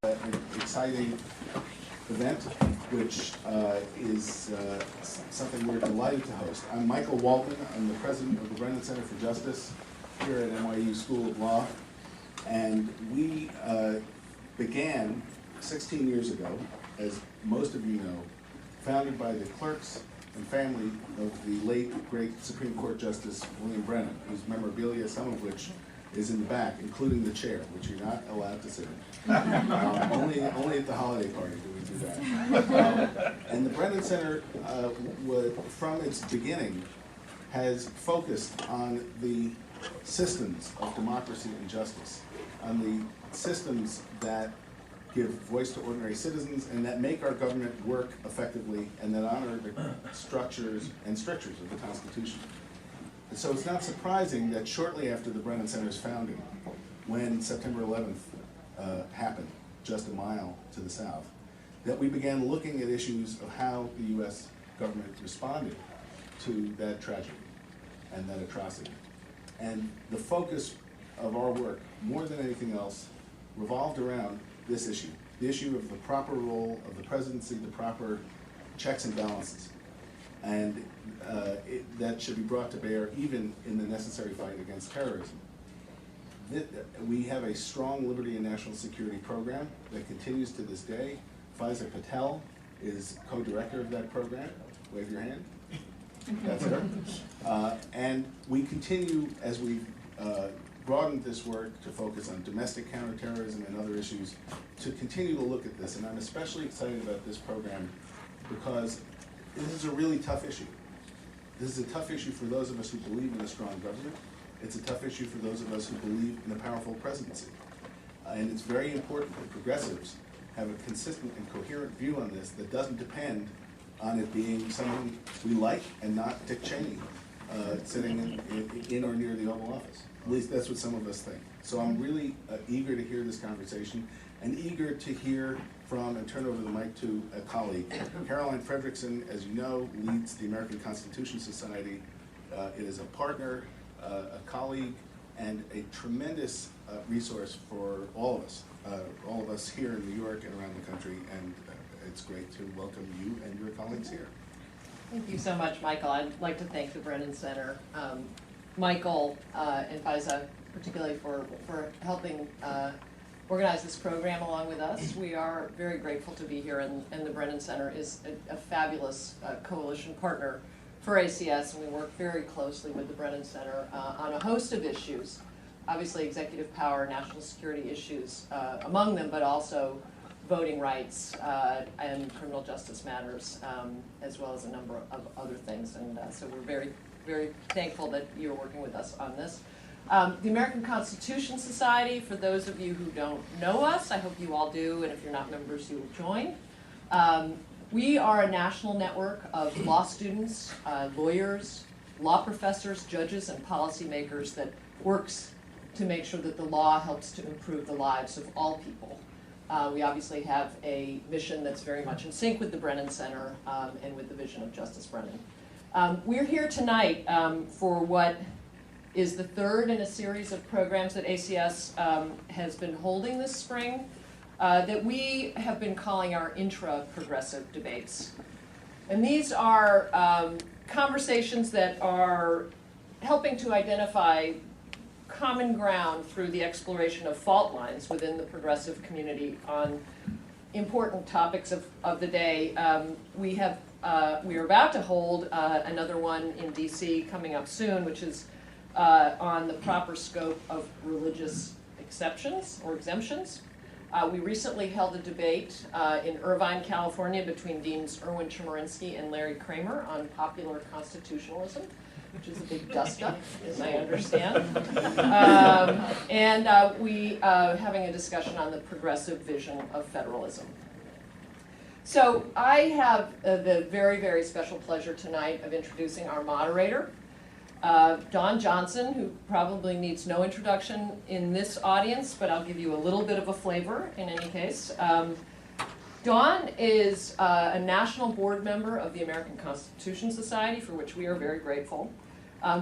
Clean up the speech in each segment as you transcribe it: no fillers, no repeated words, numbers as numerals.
an exciting event, which is something we're delighted to host. I'm Michael Waldman. I'm the president of the Brennan Center for Justice here at NYU School of Law. And we began 16 years ago, as most of you know, founded by the clerks and family of the late, great Supreme Court Justice William Brennan, whose memorabilia, some of which is in the back, including the chair, which you're not allowed to sit in. Only at the holiday party do we do that. And the Brennan Center, from its beginning, has focused on the systems of democracy and justice, on the systems that give voice to ordinary citizens and that make our government work effectively and that honor the structures and strictures of the Constitution. And so it's not surprising that shortly after the Brennan Center's founding, when September 11th happened, just a mile to the south, that we began looking at issues of how the U.S. government responded to that tragedy and that atrocity. And the focus of our work, more than anything else, revolved around this issue, the issue of the proper role of the presidency, the proper checks and balances. And that should be brought to bear even in the necessary fight against terrorism. We have a strong liberty and national security program that continues to this day. Faiza Patel is co-director of that program. Wave your hand. That's her. And we continue, as we've broadened this work to focus on domestic counterterrorism and other issues, to continue to look at this. And I'm especially excited about this program because this is a really tough issue. This is a tough issue for those of us who believe in a strong government. It's a tough issue for those of us who believe in a powerful presidency. And it's very important that progressives have a consistent and coherent view on this that doesn't depend on it being someone we like and not Dick Cheney sitting in or near the Oval Office. At least that's what some of us think. So I'm really eager to hear this conversation and eager to hear from and turn over the mic to a colleague. Caroline Fredrickson, as you know, leads the American Constitution Society. It is a partner, a colleague, and a tremendous resource for all of us here in New York and around the country, and it's great to welcome you and your colleagues here. Thank you so much, Michael. I'd like to thank the Brennan Center, Michael and Faiza, particularly for helping organize this program along with us. We are very grateful to be here, and the Brennan Center is a fabulous coalition partner for ACS, and we work very closely with the Brennan Center on a host of issues, obviously executive power, national security issues among them, but also voting rights and criminal justice matters, as well as a number of other things. And so we're very, very thankful that you're working with us on this. The American Constitution Society, for those of you who don't know us, I hope you all do, and if you're not members, you will join. We are a national network of law students, lawyers, law professors, judges, and policymakers that works to make sure that the law helps to improve the lives of all people. We obviously have a mission that's very much in sync with the Brennan Center and with the vision of Justice Brennan. We're here tonight for what is the third in a series of programs that ACS has been holding this spring that we have been calling our intra-progressive debates. And these are conversations that are helping to identify common ground through the exploration of fault lines within the progressive community on important topics of the day. We are about to hold another one in DC coming up soon, which is on the proper scope of religious exceptions or exemptions. We recently held a debate in Irvine, California between Deans Erwin Chemerinsky and Larry Kramer on popular constitutionalism, which is a big dust-up, as I understand. We having a discussion on the progressive vision of federalism. So I have the very, very special pleasure tonight of introducing our moderator, Don Johnson, who probably needs no introduction in this audience, but I'll give you a little bit of a flavor in any case. Don is a national board member of the American Constitution Society, for which we are very grateful.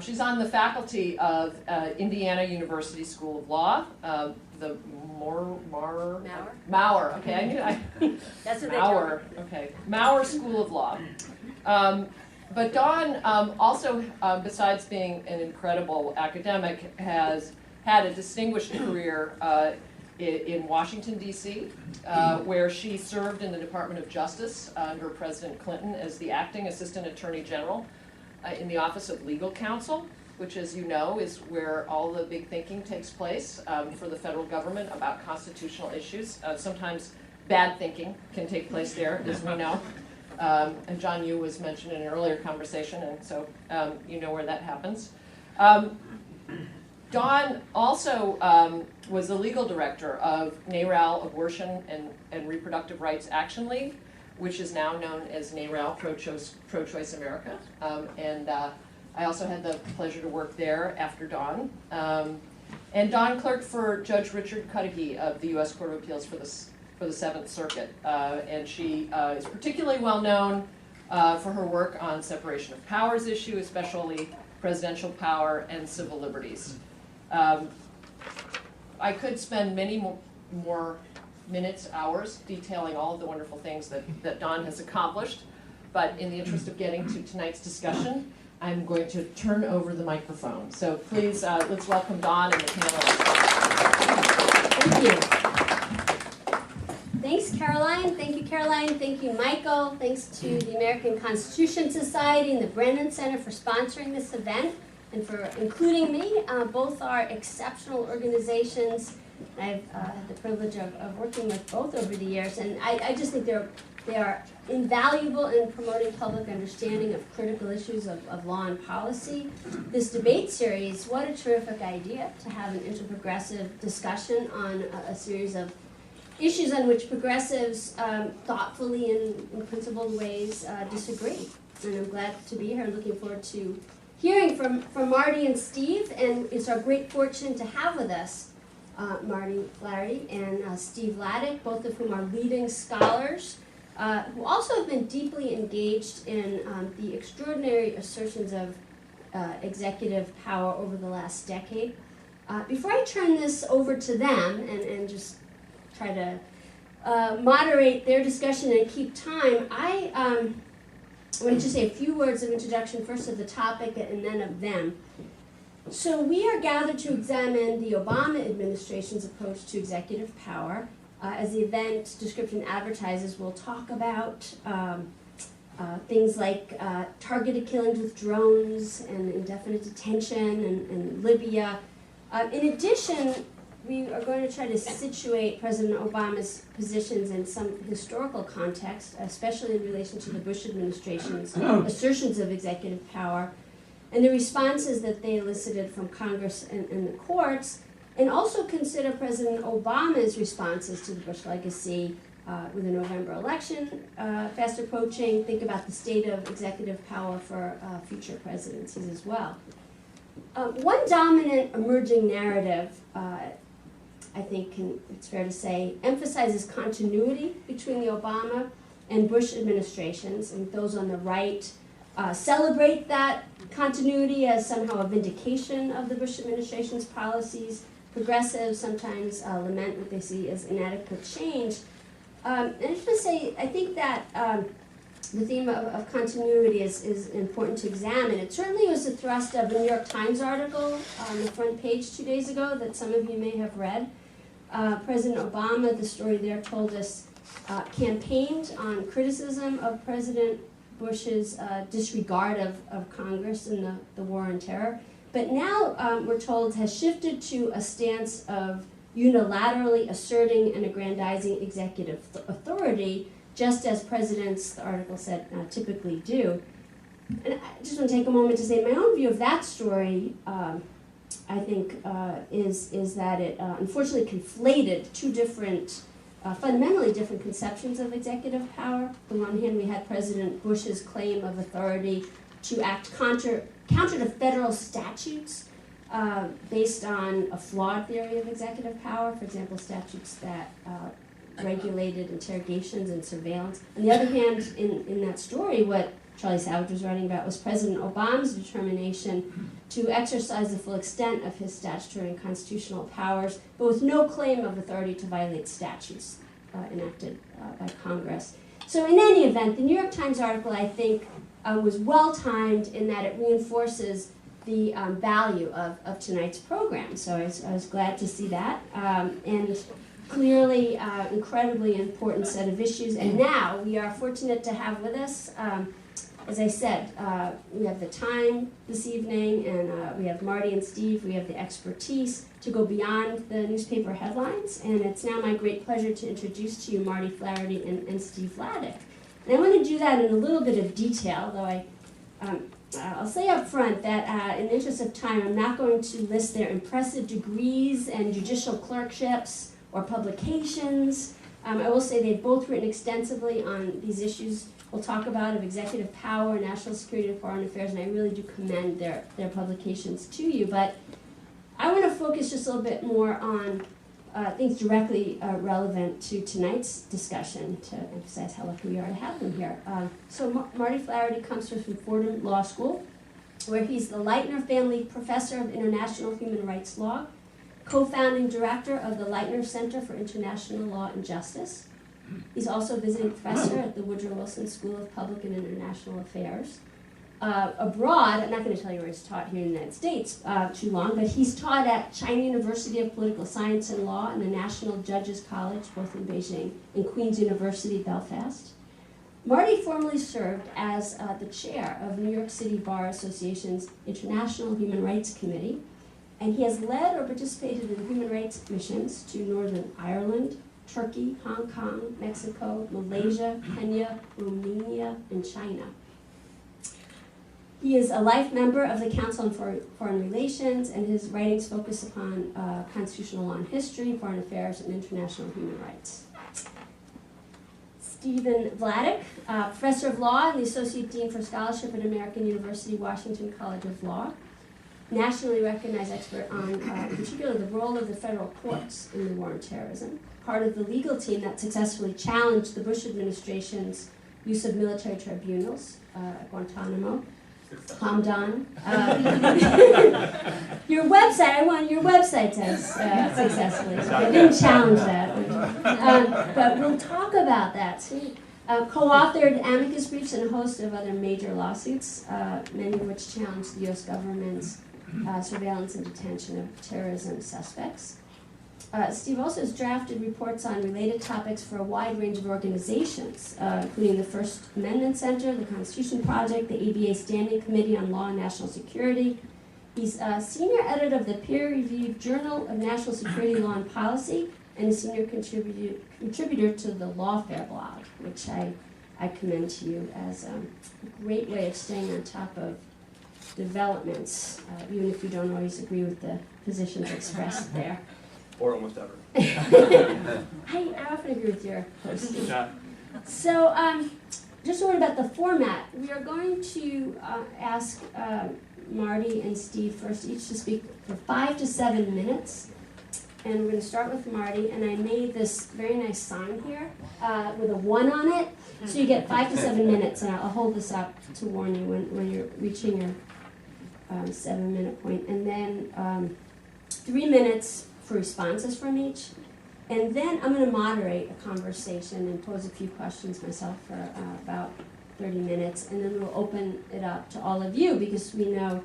She's on the faculty of Indiana University School of Law, the Maurer, okay, I knew, That's what Maurer, okay, Maurer School of Law. But Dawn also, besides being an incredible academic, has had a distinguished career in Washington, D.C., where she served in the Department of Justice under President Clinton as the acting Assistant Attorney General in the Office of Legal Counsel, which, as you know, is where all the big thinking takes place for the federal government about constitutional issues. Sometimes bad thinking can take place there, as we know. And John Yoo was mentioned in an earlier conversation, and so you know where that happens. Dawn also was the legal director of NARAL Abortion and Reproductive Rights Action League, which is now known as NARAL Pro-Choice America. I also had the pleasure to work there after Dawn. And Dawn clerked for Judge Richard Cudahy of the U.S. Court of Appeals for the Seventh Circuit. And she is particularly well known for her work on separation of powers issue, especially presidential power and civil liberties. I could spend many more minutes, hours, detailing all of the wonderful things that Dawn has accomplished, but in the interest of getting to tonight's discussion, I'm going to turn over the microphone. So please, let's welcome Dawn and the panelists. Thank you. Thanks, Caroline. Thank you, Caroline. Thank you, Michael. Thanks to the American Constitution Society and the Brennan Center for sponsoring this event and for including me. Both are exceptional organizations. I've had the privilege of working with both over the years, and I just think they are invaluable in promoting public understanding of critical issues of law and policy. This debate series, what a terrific idea to have an interprogressive discussion on a series of issues on which progressives thoughtfully and in principled ways disagree. And I'm glad to be here. I'm looking forward to hearing from Marty and Steve, and it's our great fortune to have with us Marty Flaherty and Steve Laddick, both of whom are leading scholars, who also have been deeply engaged in the extraordinary assertions of executive power over the last decade. Before I turn this over to them and just try to moderate their discussion and keep time, I want to just say a few words of introduction, first of the topic and then of them. So we are gathered to examine the Obama administration's approach to executive power. As the event description advertises, we'll talk about things like targeted killings with drones and indefinite detention and Libya. In addition, we are going to try to situate President Obama's positions in some historical context, especially in relation to the Bush administration's assertions of executive power, and the responses that they elicited from Congress and the courts, and also consider President Obama's responses to the Bush legacy with the November election fast approaching, think about the state of executive power for future presidencies as well. One dominant emerging narrative, I think it's fair to say, emphasizes continuity between the Obama and Bush administrations, and those on the right celebrate that continuity as somehow a vindication of the Bush administration's policies. Progressives sometimes lament what they see as inadequate change. And I just want to say, I think that the theme of continuity is important to examine. It certainly was the thrust of a New York Times article on the front page 2 days ago that some of you may have read. President Obama, the story there told us, campaigned on criticism of President Bush's disregard of Congress in the war on terror, but now we're told has shifted to a stance of unilaterally asserting and aggrandizing executive authority, just as presidents, the article said, typically do. And I just want to take a moment to say my own view of that story, I think, is that it unfortunately conflated two different fundamentally different conceptions of executive power. On the one hand, we had President Bush's claim of authority to act counter to federal statutes based on a flawed theory of executive power, for example, statutes that regulated interrogations and surveillance. On the other hand, in that story, what Charlie Savage was writing about, was President Obama's determination to exercise the full extent of his statutory and constitutional powers, but with no claim of authority to violate statutes enacted by Congress. So in any event, the New York Times article, I think, was well-timed in that it reinforces the value of tonight's program. So I was glad to see that. And clearly, incredibly important set of issues. And now we are fortunate to have with us, as I said, we have the time this evening, and we have Marty and Steve. We have the expertise to go beyond the newspaper headlines. And it's now my great pleasure to introduce to you Marty Flaherty and Steve Vladeck. And I want to do that in a little bit of detail, though I'll say up front that in the interest of time, I'm not going to list their impressive degrees and judicial clerkships or publications. I will say they've both written extensively on these issues we'll talk about of executive power, national security, and foreign affairs, and I really do commend their publications to you. But I want to focus just a little bit more on things directly relevant to tonight's discussion to emphasize how lucky we are to have them here. So Marty Flaherty comes from Fordham Law School, where he's the Leitner Family Professor of International Human Rights Law, co-founding director of the Leitner Center for International Law and Justice. He's also a visiting professor at the Woodrow Wilson School of Public and International Affairs. Abroad, I'm not going to tell you where he's taught here in the United States too long, but he's taught at China University of Political Science and Law and the National Judges College, both in Beijing, and Queen's University, Belfast. Marty formerly served as the chair of New York City Bar Association's International Human Rights Committee, and he has led or participated in human rights missions to Northern Ireland, Turkey, Hong Kong, Mexico, Malaysia, Kenya, Romania, and China. He is a life member of the Council on Foreign Relations, and his writings focus upon constitutional law and history, foreign affairs, and international human rights. Stephen Vladeck, professor of law and the Associate Dean for Scholarship at American University Washington College of Law, nationally recognized expert on, in particular, the role of the federal courts in the war on terrorism, part of the legal team that successfully challenged the Bush administration's use of military tribunals at Guantanamo, Hamdan. Your website says successfully. So I didn't challenge that. But we'll talk about that. Co-authored amicus briefs and a host of other major lawsuits, many of which challenged the U.S. government's surveillance and detention of terrorism suspects. Steve also has drafted reports on related topics for a wide range of organizations, including the First Amendment Center, the Constitution Project, the ABA Standing Committee on Law and National Security. He's a senior editor of the peer-reviewed Journal of National Security Law and Policy, and a senior contributor to the Lawfare blog, which I commend to you as a great way of staying on top of developments, even if you don't always agree with the positions expressed there. Or almost ever. I often agree with your post. So, just a word about the format. We are going to ask Marty and Steve first each to speak for 5 to 7 minutes. And we're going to start with Marty, and I made this very nice sign here with a 1 on it. So you get 5 to 7 minutes, and I'll hold this up to warn you when you're reaching your 7-minute point. And then 3 minutes for responses from each. And then I'm going to moderate a conversation and pose a few questions myself for about 30 minutes. And then we'll open it up to all of you, because we know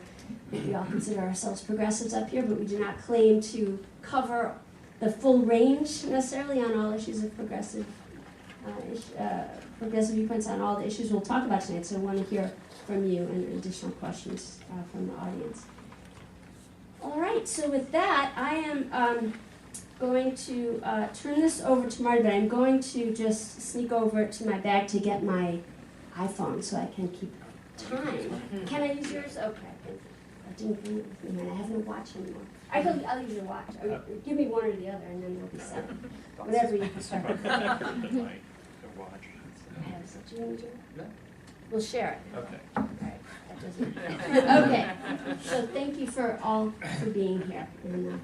we all consider ourselves progressives up here, but we do not claim to cover the full range necessarily on all issues of progressive viewpoints on all the issues we'll talk about tonight. So I want to hear from you and additional questions from the audience. All right, so with that, I am going to turn this over to Marty, but I'm going to just sneak over to my bag to get my iPhone so I can keep time. Can I use yours? Okay. I didn't bring it with me, and I have no watch anymore. I'll use your watch. Or give me one or the other, and then we'll be set. Whatever you prefer. Do you need your? No. We'll share it. Okay. All right. That doesn't. Okay. So thank you for being here. And,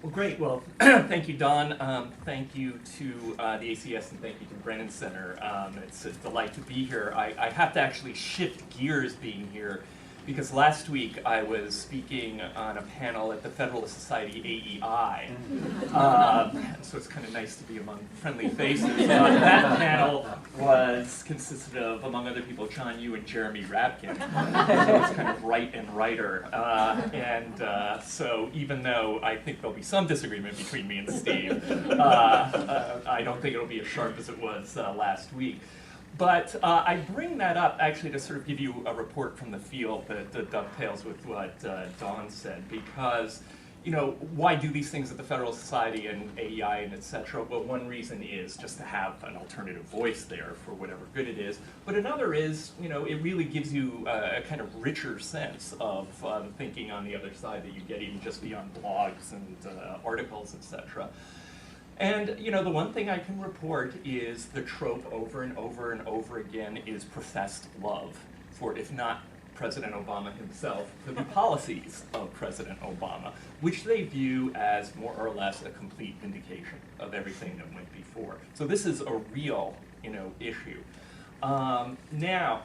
Well, great. Well, thank you, Don. Thank you to the ACS, and thank you to the Brennan Center. It's a delight to be here. I have to actually shift gears being here, because last week I was speaking on a panel at the Federalist Society AEI. So it's kind of nice to be among friendly faces. That panel consisted of, among other people, John Yoo and Jeremy Rabkin. So it's kind of right and writer. So even though I think there'll be some disagreement between me and Steve, I don't think it'll be as sharp as it was last week. But I bring that up actually to sort of give you a report from the field that dovetails with what Dawn said, because, you know, why do these things at the Federal Society and AEI and et cetera? Well, one reason is just to have an alternative voice there for whatever good it is. But another is, you know, it really gives you a kind of richer sense of thinking on the other side that you get even just beyond blogs and articles, et cetera. And, you know, the one thing I can report is the trope over and over and over again is professed love for, if not President Obama himself, the policies of President Obama, which they view as more or less a complete vindication of everything that went before. So this is a real, you know, issue. Now,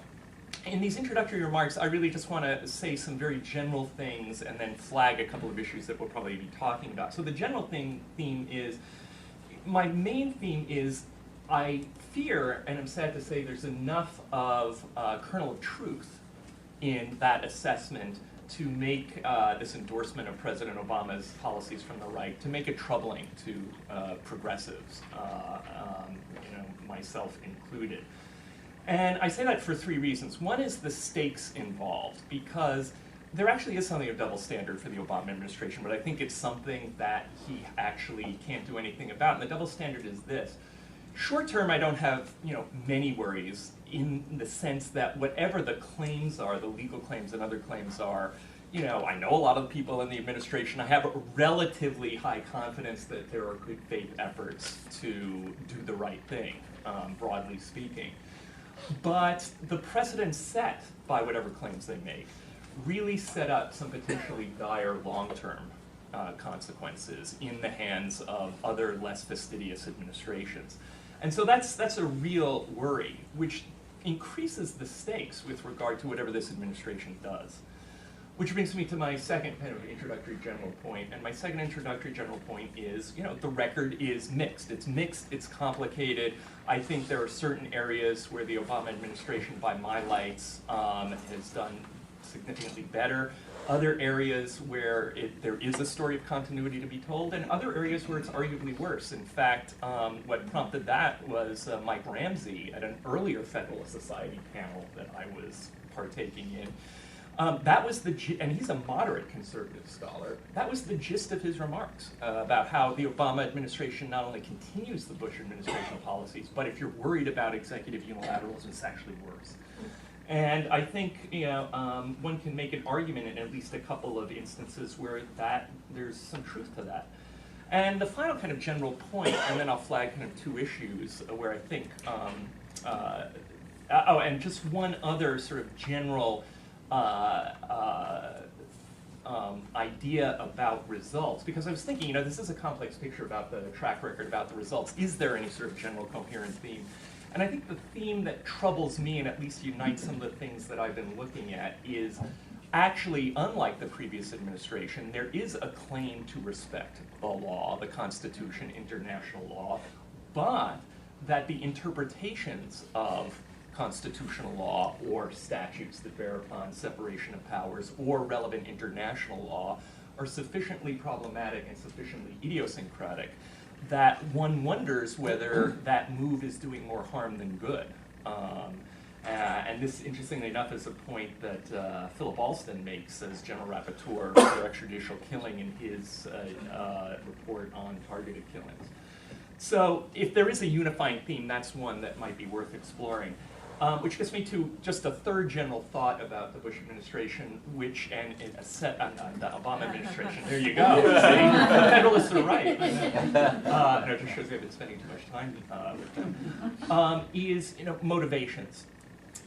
in these introductory remarks, I really just want to say some very general things and then flag a couple of issues that we'll probably be talking about. So the general theme is, my main theme is, I fear, and I'm sad to say, there's enough of a kernel of truth in that assessment to make this endorsement of President Obama's policies from the right, to make it troubling to progressives, you know, myself included. And I say that for three reasons. One is the stakes involved, because there actually is something of double standard for the Obama administration, but I think it's something that he actually can't do anything about. And the double standard is this. Short term, I don't have, you know, many worries in the sense that whatever the claims are, the legal claims and other claims are, you know, I know a lot of the people in the administration. I have a relatively high confidence that there are good faith efforts to do the right thing, broadly speaking. But the precedent set by whatever claims they make really set up some potentially dire long-term consequences in the hands of other less fastidious administrations. And so that's a real worry, which increases the stakes with regard to whatever this administration does. Which brings me to my second kind of introductory general point. And my second introductory general point is, you know, the record is mixed. It's mixed, it's complicated. I think there are certain areas where the Obama administration, by my lights, has done significantly better. Other areas where there is a story of continuity to be told, and other areas where it's arguably worse. In fact, what prompted that was Mike Ramsey at an earlier Federalist Society panel that I was partaking in. That was and he's a moderate conservative scholar, that was the gist of his remarks about how the Obama administration not only continues the Bush administration policies, but if you're worried about executive unilateralism, it's actually worse. And I think, you know, one can make an argument in at least a couple of instances where there's some truth to that. And the final kind of general point, and then I'll flag kind of two issues where I think, and just one other sort of general idea about results, because I was thinking, you know, this is a complex picture about the track record, about the results. Is there any sort of general coherent theme? And I think the theme that troubles me, and at least unites some of the things that I've been looking at, is actually, unlike the previous administration, there is a claim to respect the law, the Constitution, international law, but that the interpretations of constitutional law or statutes that bear upon separation of powers or relevant international law are sufficiently problematic and sufficiently idiosyncratic that one wonders whether that move is doing more harm than good. And this, interestingly enough, is a point that Philip Alston makes as General Rapporteur for extrajudicial killing in his report on targeted killings. So if there is a unifying theme, that's one that might be worth exploring. Which gets me to just a third general thought about the Bush administration, and a set on the Obama administration. There you go. See? Federalists are right. No, it just shows you I've been spending too much time with them. Is, you know, motivations.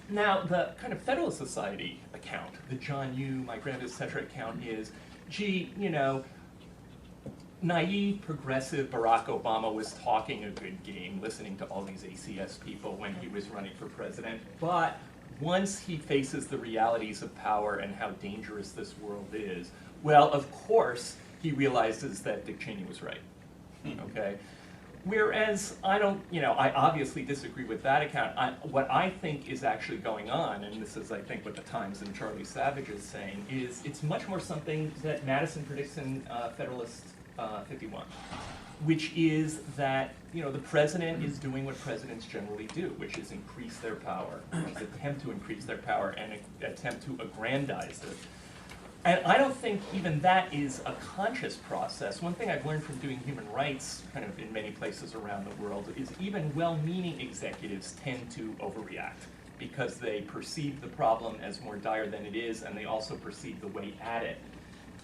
Now, the kind of Federalist Society account, the John Yoo, Mike Ramsey, et cetera account is, gee, you know, naive, progressive Barack Obama was talking a good game, listening to all these ACS people when he was running for president. But once he faces the realities of power and how dangerous this world is, well, of course, he realizes that Dick Cheney was right, okay? Whereas I obviously disagree with that account. What I think is actually going on, and this is, I think, what the Times and Charlie Savage is saying, is it's much more something that Madison predicts in Federalist 51, which is that, the president is doing what presidents generally do, which is increase their power, which is attempt to increase their power and attempt to aggrandize it. And I don't think even that is a conscious process. One thing I've learned from doing human rights kind of in many places around the world is even well-meaning executives tend to overreact because they perceive the problem as more dire than it is, and they also perceive the way at it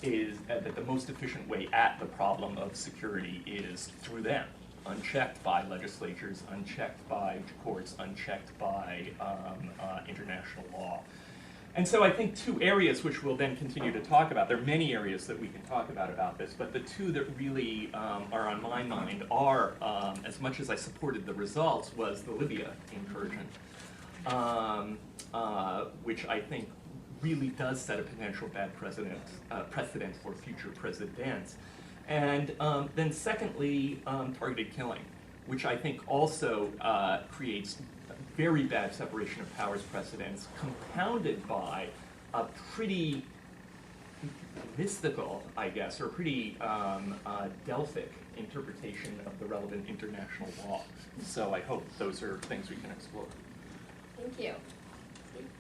is that the most efficient way at the problem of security is through them, unchecked by legislatures, unchecked by courts, unchecked by international law. And so I think two areas which we'll then continue to talk about, there are many areas that we can talk about this, but the two that really are on my mind are, as much as I supported the results, was the Libya incursion, which I think really does set a potential bad precedent for future presidents. And then secondly, targeted killing, which I think also creates very bad separation of powers precedents, compounded by a pretty mystical, I guess, or pretty Delphic interpretation of the relevant international law. So I hope those are things we can explore. Thank you.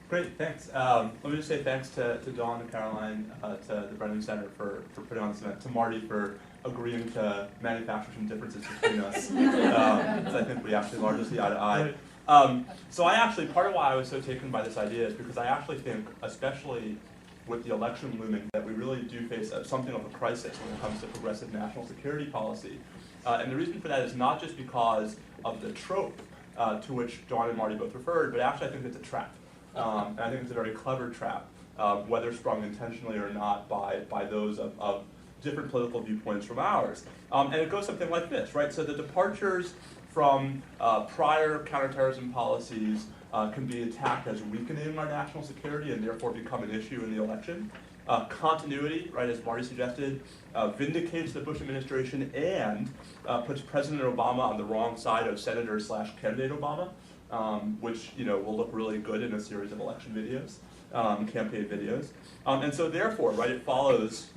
Great, thanks. Let me just say thanks to Dawn and Caroline, to the Brennan Center for putting on this event, to Marty for agreeing to manufacture some differences between us, because I think we actually largely see eye to eye. So part of why I was so taken by this idea is because I actually think, especially with the election looming, that we really do face something of a crisis when it comes to progressive national security policy. And the reason for that is not just because of the trope to which Dawn and Marty both referred, but actually I think it's a trap. And I think it's a very clever trap, whether sprung intentionally or not by those of different political viewpoints from ours. And it goes something like this, right? So the departures from prior counterterrorism policies can be attacked as weakening our national security and therefore become an issue in the election. Continuity, right, as Marty suggested, vindicates the Bush administration and puts President Obama on the wrong side of Senator/candidate Obama, which will look really good in a series of election videos, campaign videos. And so therefore, right, it follows,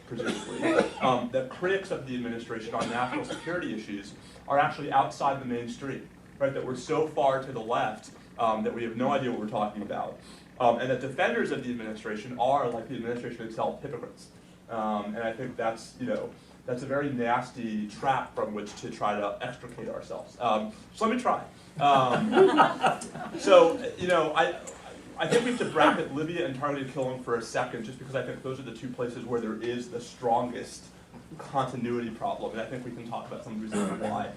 presumably, that critics of the administration on national security issues are actually outside the mainstream, right, that we're so far to the left that we have no idea what we're talking about. And that defenders of the administration are, like the administration itself, hypocrites. And I think that's, that's a very nasty trap from which to try to extricate ourselves. So let me try. I think we have to bracket Libya and targeted killing for a second, just because I think those are the two places where there is the strongest continuity problem, and I think we can talk about some of the reasons why.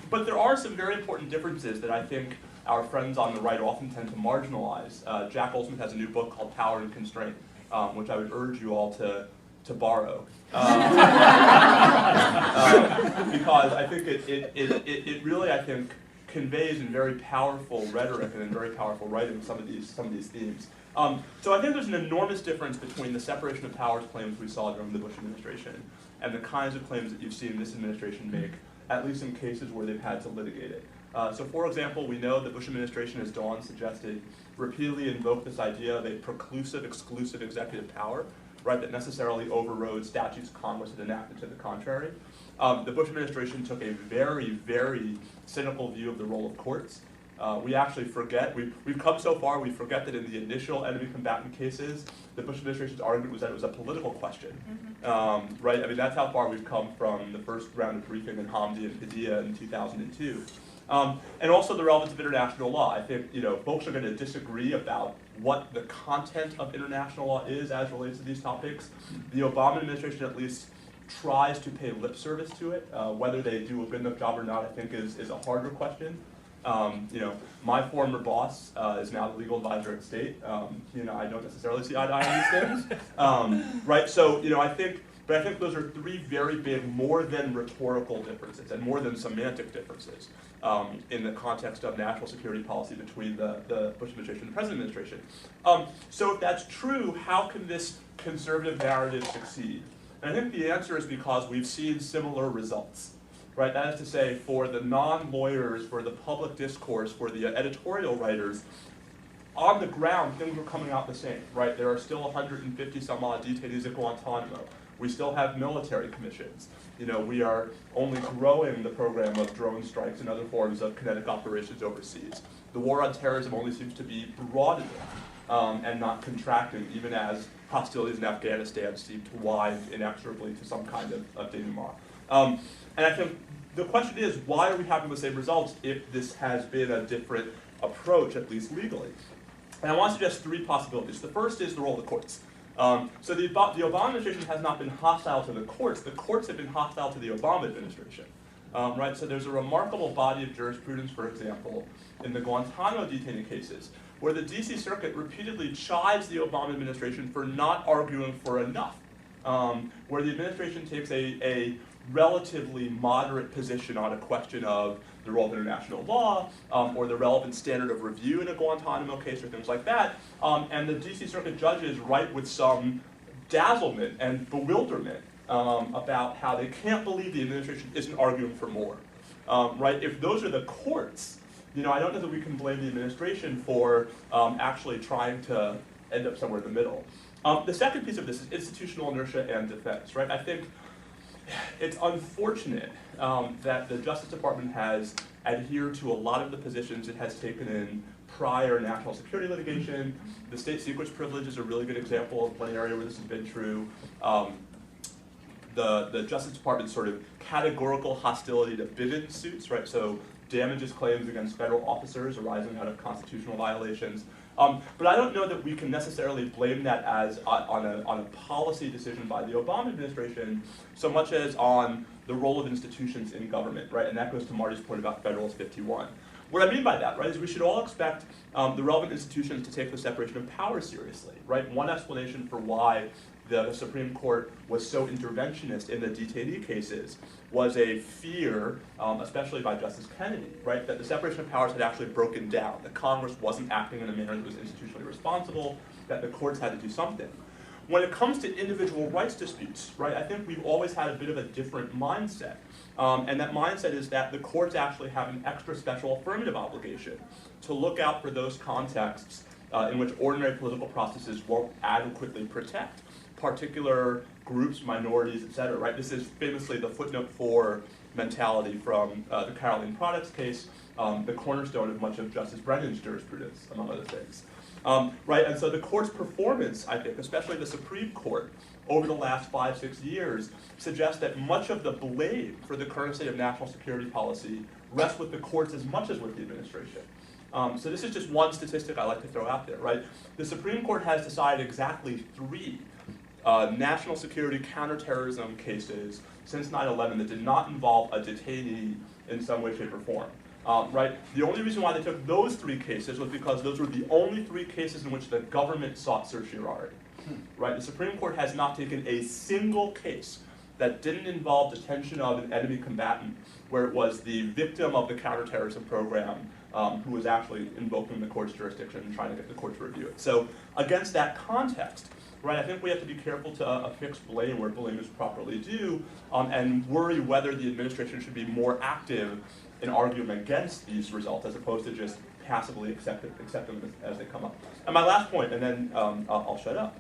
But there are some very important differences that I think our friends on the right often tend to marginalize. Jack Goldsmith has a new book called Power and Constraint, which I would urge you all to borrow. Because I think it really, I think, conveys in very powerful rhetoric and in very powerful writing some of these themes. So I think there's an enormous difference between the separation of powers claims we saw during the Bush administration and the kinds of claims that you've seen this administration make, at least in cases where they've had to litigate it. So for example, we know the Bush administration, as Dawn suggested, repeatedly invoked this idea of a preclusive, exclusive executive power, right, that necessarily overrode statutes Congress had enacted to the contrary. The Bush administration took a very, very cynical view of the role of courts. We actually forget, we've come so far, we forget that in the initial enemy combatant cases, the Bush administration's argument was that it was a political question, right? I mean, that's how far we've come from the first round of briefing in Hamdi and Padilla in 2002. And also the relevance of international law. I think, folks are going to disagree about what the content of international law is as relates to these topics. The Obama administration at least tries to pay lip service to it. Whether they do a good enough job or not, I think is a harder question. My former boss is now the legal advisor at State. I don't necessarily see eye to eye on these things. Right, so, I think But I think those are three very big, more than rhetorical differences and more than semantic differences in the context of national security policy between the Bush administration and the President administration. So if that's true, how can this conservative narrative succeed? And I think the answer is because we've seen similar results. Right, that is to say, for the non-lawyers, for the public discourse, for the editorial writers, on the ground, things were coming out the same, right? There are still 150 some odd detainees at Guantanamo. We still have military commissions. You know, we are only growing the program of drone strikes and other forms of kinetic operations overseas. The war on terrorism only seems to be broadening and not contracting, even as hostilities in Afghanistan seem to wind inexorably to some kind of denouement. And I think the question is, why are we having the same results if this has been a different approach, at least legally? And I want to suggest three possibilities. The first is the role of the courts. So the Obama administration has not been hostile to the courts have been hostile to the Obama administration. Right? So there's a remarkable body of jurisprudence, for example, in the Guantanamo detainee cases, where the DC Circuit repeatedly chides the Obama administration for not arguing for enough, where the administration takes a relatively moderate position on a question of the role of international law, or the relevant standard of review in a Guantanamo case, or things like that, and the DC Circuit judges write with some dazzlement and bewilderment about how they can't believe the administration isn't arguing for more. Right? If those are the courts, you know, I don't know that we can blame the administration for actually trying to end up somewhere in the middle. The second piece of this is institutional inertia and defense, right? I think it's unfortunate that the Justice Department has adhered to a lot of the positions it has taken in prior national security litigation. The state secrets privilege is a really good example of one area where this has been true. The Justice Department's sort of categorical hostility to Bivens suits, right? So damages claims against federal officers arising out of constitutional violations. But I don't know that we can necessarily blame that as on a policy decision by the Obama administration, so much as on the role of institutions in government, right? And that goes to Marty's point about Federalist 51. What I mean by that, right, is we should all expect the relevant institutions to take the separation of powers seriously, right? One explanation for why the Supreme Court was so interventionist in the detainee cases was a fear, especially by Justice Kennedy, right, that the separation of powers had actually broken down, that Congress wasn't acting in a manner that was institutionally responsible, that the courts had to do something. When it comes to individual rights disputes, right, I think we've always had a bit of a different mindset. And that mindset is that the courts actually have an extra special affirmative obligation to look out for those contexts in which ordinary political processes won't adequately protect particular groups, minorities, et cetera, right? This is famously the footnote 4 mentality from the Caroline Products case, the cornerstone of much of Justice Brennan's jurisprudence, among other things. Right, and so the court's performance, I think, especially the Supreme Court, over the last 5-6 years, suggests that much of the blame for the current state of national security policy rests with the courts as much as with the administration. So this is just one statistic I like to throw out there, right? The Supreme Court has decided exactly 3 national security counterterrorism cases since 9/11 that did not involve a detainee in some way, shape, or form. Right? The only reason why they took those 3 cases was because those were the only 3 cases in which the government sought certiorari. Right? The Supreme Court has not taken a single case that didn't involve detention of an enemy combatant, where it was the victim of the counterterrorism program who was actually invoking the court's jurisdiction and trying to get the court to review it. So against that context, right, I think we have to be careful to affix blame where blame is properly due, and worry whether the administration should be more active in arguing against these results as opposed to just passively accept them as they come up. And my last point, and then I'll shut up,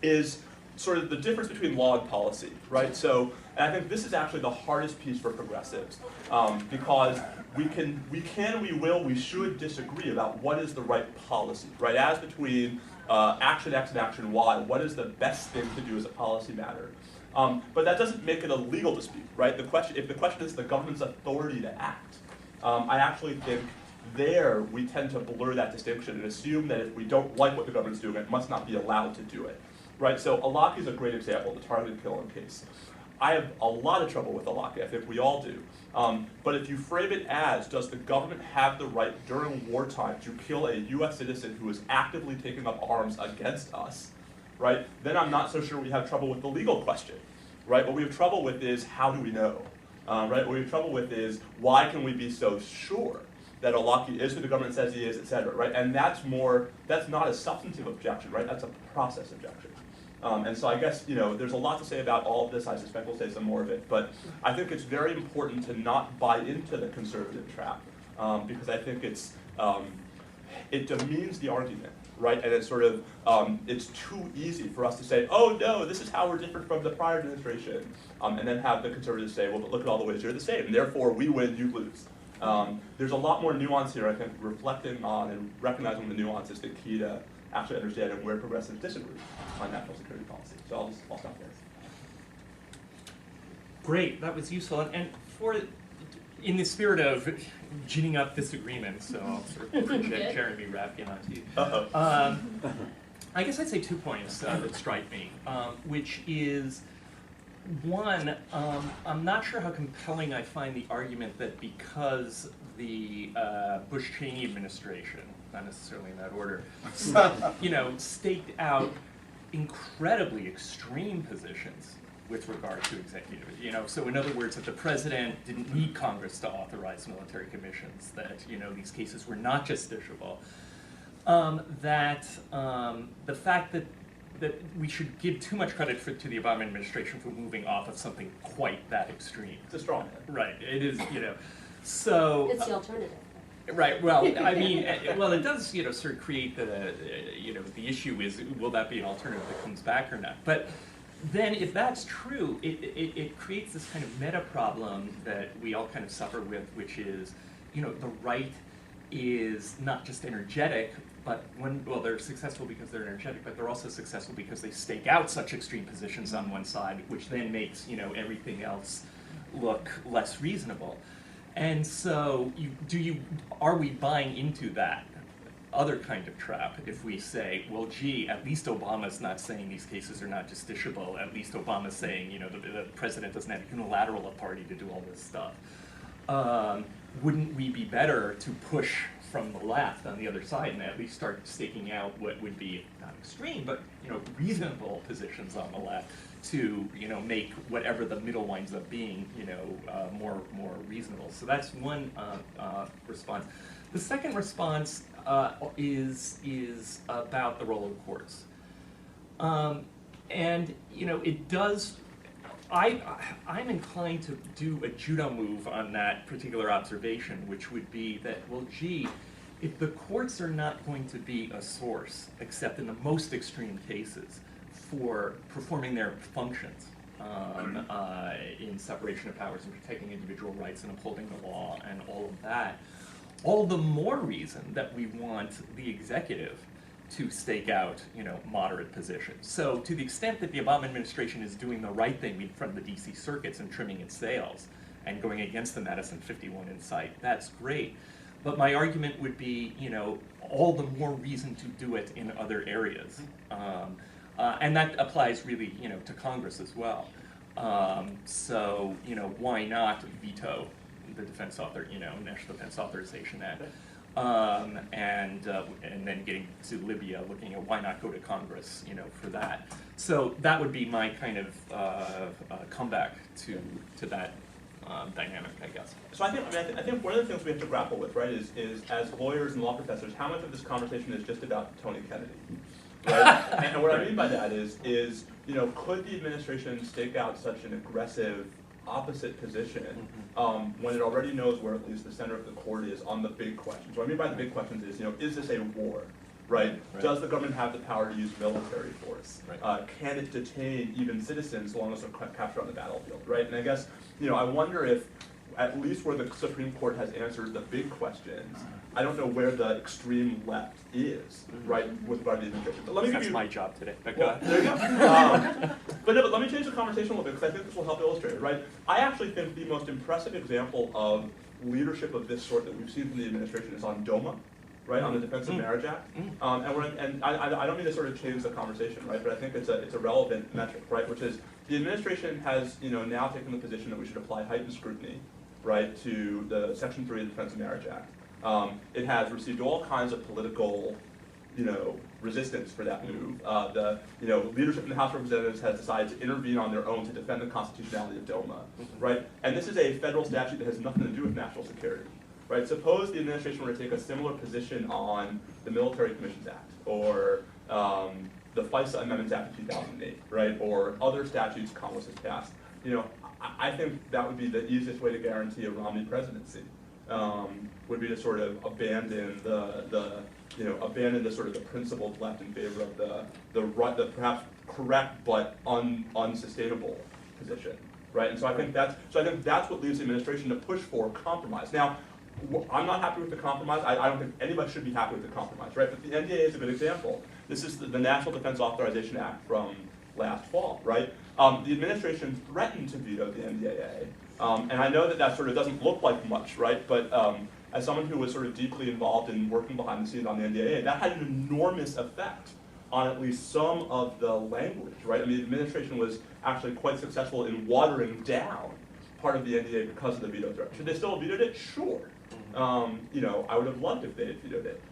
is sort of the difference between law and policy, right? So, and I think this is actually the hardest piece for progressives, because we should disagree about what is the right policy, right? As between action X and action Y, what is the best thing to do as a policy matter? But that doesn't make it a legal dispute, right? If the question is the government's authority to act, I actually think there we tend to blur that distinction and assume that if we don't like what the government's doing, it must not be allowed to do it, right? So Alaki is a great example, the targeted killing case. I have a lot of trouble with Alaki, I think we all do. But if you frame it as, does the government have the right during wartime to kill a US citizen who is actively taking up arms against us, right? Then I'm not so sure we have trouble with the legal question, right? What we have trouble with is how do we know, right? What we have trouble with is why can we be so sure that Olaki is who the government says he is, et cetera, right? And that's not a substantive objection, right? That's a process objection. And so I guess, there's a lot to say about all of this. I suspect we'll say some more of it. But I think it's very important to not buy into the conservative trap, because I think it demeans the argument, right? And it's sort of, it's too easy for us to say, oh no, this is how we're different from the prior administration, and then have the conservatives say, well, but look at all the ways you're the same, therefore we win, you lose. There's a lot more nuance here. I think reflecting on and recognizing the nuance is the key to actually understanding where progressives disagree on national security policy. So I'll stop there. Great, that was useful. And in the spirit of ginning up disagreements, so I'll sort of project Jeremy Rapkin onto you. I guess I'd say 2 points that strike me, which is, one, I'm not sure how compelling I find the argument that because the Bush-Cheney administration, not necessarily in that order, staked out incredibly extreme positions with regard to executive. So in other words, that the president didn't need Congress to authorize military commissions, that these cases were not justiciable, that the fact that we should give too much credit to the Obama administration for moving off of something quite that extreme. It's a strong Right, it is, so. It's the alternative. Right, well, I mean, it does, sort of create the issue is, will that be an alternative that comes back or not? But then if that's true, it creates this kind of meta problem that we all kind of suffer with, which is, the right is not just energetic, but they're successful because they're energetic, but they're also successful because they stake out such extreme positions on one side, which then makes, everything else look less reasonable. And so, are we buying into that other kind of trap if we say, well, gee, at least Obama's not saying these cases are not justiciable, at least Obama's saying, the president doesn't have unilateral authority to do all this stuff. Wouldn't we be better to push from the left on the other side and at least start staking out what would be, not extreme, but reasonable positions on the left to make whatever the middle winds up being more reasonable. So that's one response. The second response is about the role of the courts, and it does. I'm inclined to do a judo move on that particular observation, which would be that, well, gee, if the courts are not going to be a source, except in the most extreme cases, for performing their functions in separation of powers and protecting individual rights and upholding the law and all of that, all the more reason that we want the executive to stake out, moderate positions. So to the extent that the Obama administration is doing the right thing in front of the DC circuits and trimming its sails and going against the Madison 51 insight, that's great. But my argument would be, all the more reason to do it in other areas. And that applies really, to Congress as well. So, why not veto the Defense National Defense Authorization Act? And then getting to Libya, looking at why not go to Congress, for that. So that would be my kind of comeback to that dynamic, I guess. So I think one of the things we have to grapple with, right, is as lawyers and law professors, how much of this conversation is just about Tony Kennedy, right? And what I mean by that is could the administration stake out such an aggressive opposite position when it already knows where at least the center of the court is on the big questions? What I mean by the big questions is this a war? Right? Does the government have the power to use military force? Right. Can it detain even citizens so long as they're captured on the battlefield? Right? And I guess, I wonder if, at least where the Supreme Court has answered the big questions, I don't know where the extreme left is, right, with regard to the administration. But let me That's my job today. There you go. But let me change the conversation a little bit, because I think this will help illustrate it, right? I actually think the most impressive example of leadership of this sort that we've seen from the administration is on DOMA, right, on the Defense of Marriage Act. And I don't mean to sort of change the conversation, right, but I think it's a relevant metric, right, which is the administration has, now taken the position that we should apply heightened scrutiny, right, to the Section 3 of the Defense of Marriage Act. It has received all kinds of political, resistance for that move. The leadership in the House of Representatives has decided to intervene on their own to defend the constitutionality of DOMA, right? And this is a federal statute that has nothing to do with national security, right? Suppose the administration were to take a similar position on the Military Commissions Act or the FISA Amendments Act of 2008, right? Or other statutes Congress has passed. I think that would be the easiest way to guarantee a Romney presidency. Would be to sort of abandon the sort of the principled left in favor of the perhaps correct but unsustainable position, right? And so I think that's what leaves the administration to push for compromise. Now, I'm not happy with the compromise. I don't think anybody should be happy with the compromise, right? But the NDAA is a good example. This is the National Defense Authorization Act from last fall, right? The administration threatened to veto the NDAA. And I know that sort of doesn't look like much, right? But as someone who was sort of deeply involved in working behind the scenes on the NDAA, that had an enormous effect on at least some of the language, right? I mean, the administration was actually quite successful in watering down part of the NDAA because of the veto threat. Should they still have vetoed it? Sure. I would have loved if they had vetoed it.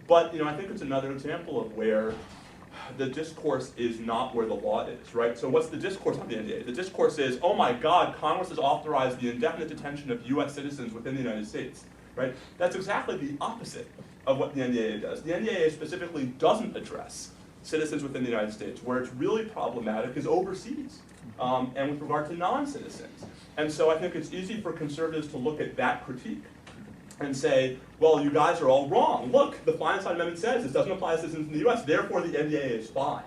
But I think it's another example of where the discourse is not where the law is, right? So what's the discourse on the NDAA? The discourse is, oh my God, Congress has authorized the indefinite detention of US citizens within the United States, right? That's exactly the opposite of what the NDAA does. The NDAA specifically doesn't address citizens within the United States. Where it's really problematic is overseas, and with regard to non-citizens. And so I think it's easy for conservatives to look at that critique and say, well, you guys are all wrong. Look, the Feinstein Amendment says this doesn't apply to citizens in the US, therefore the NDAA is fine,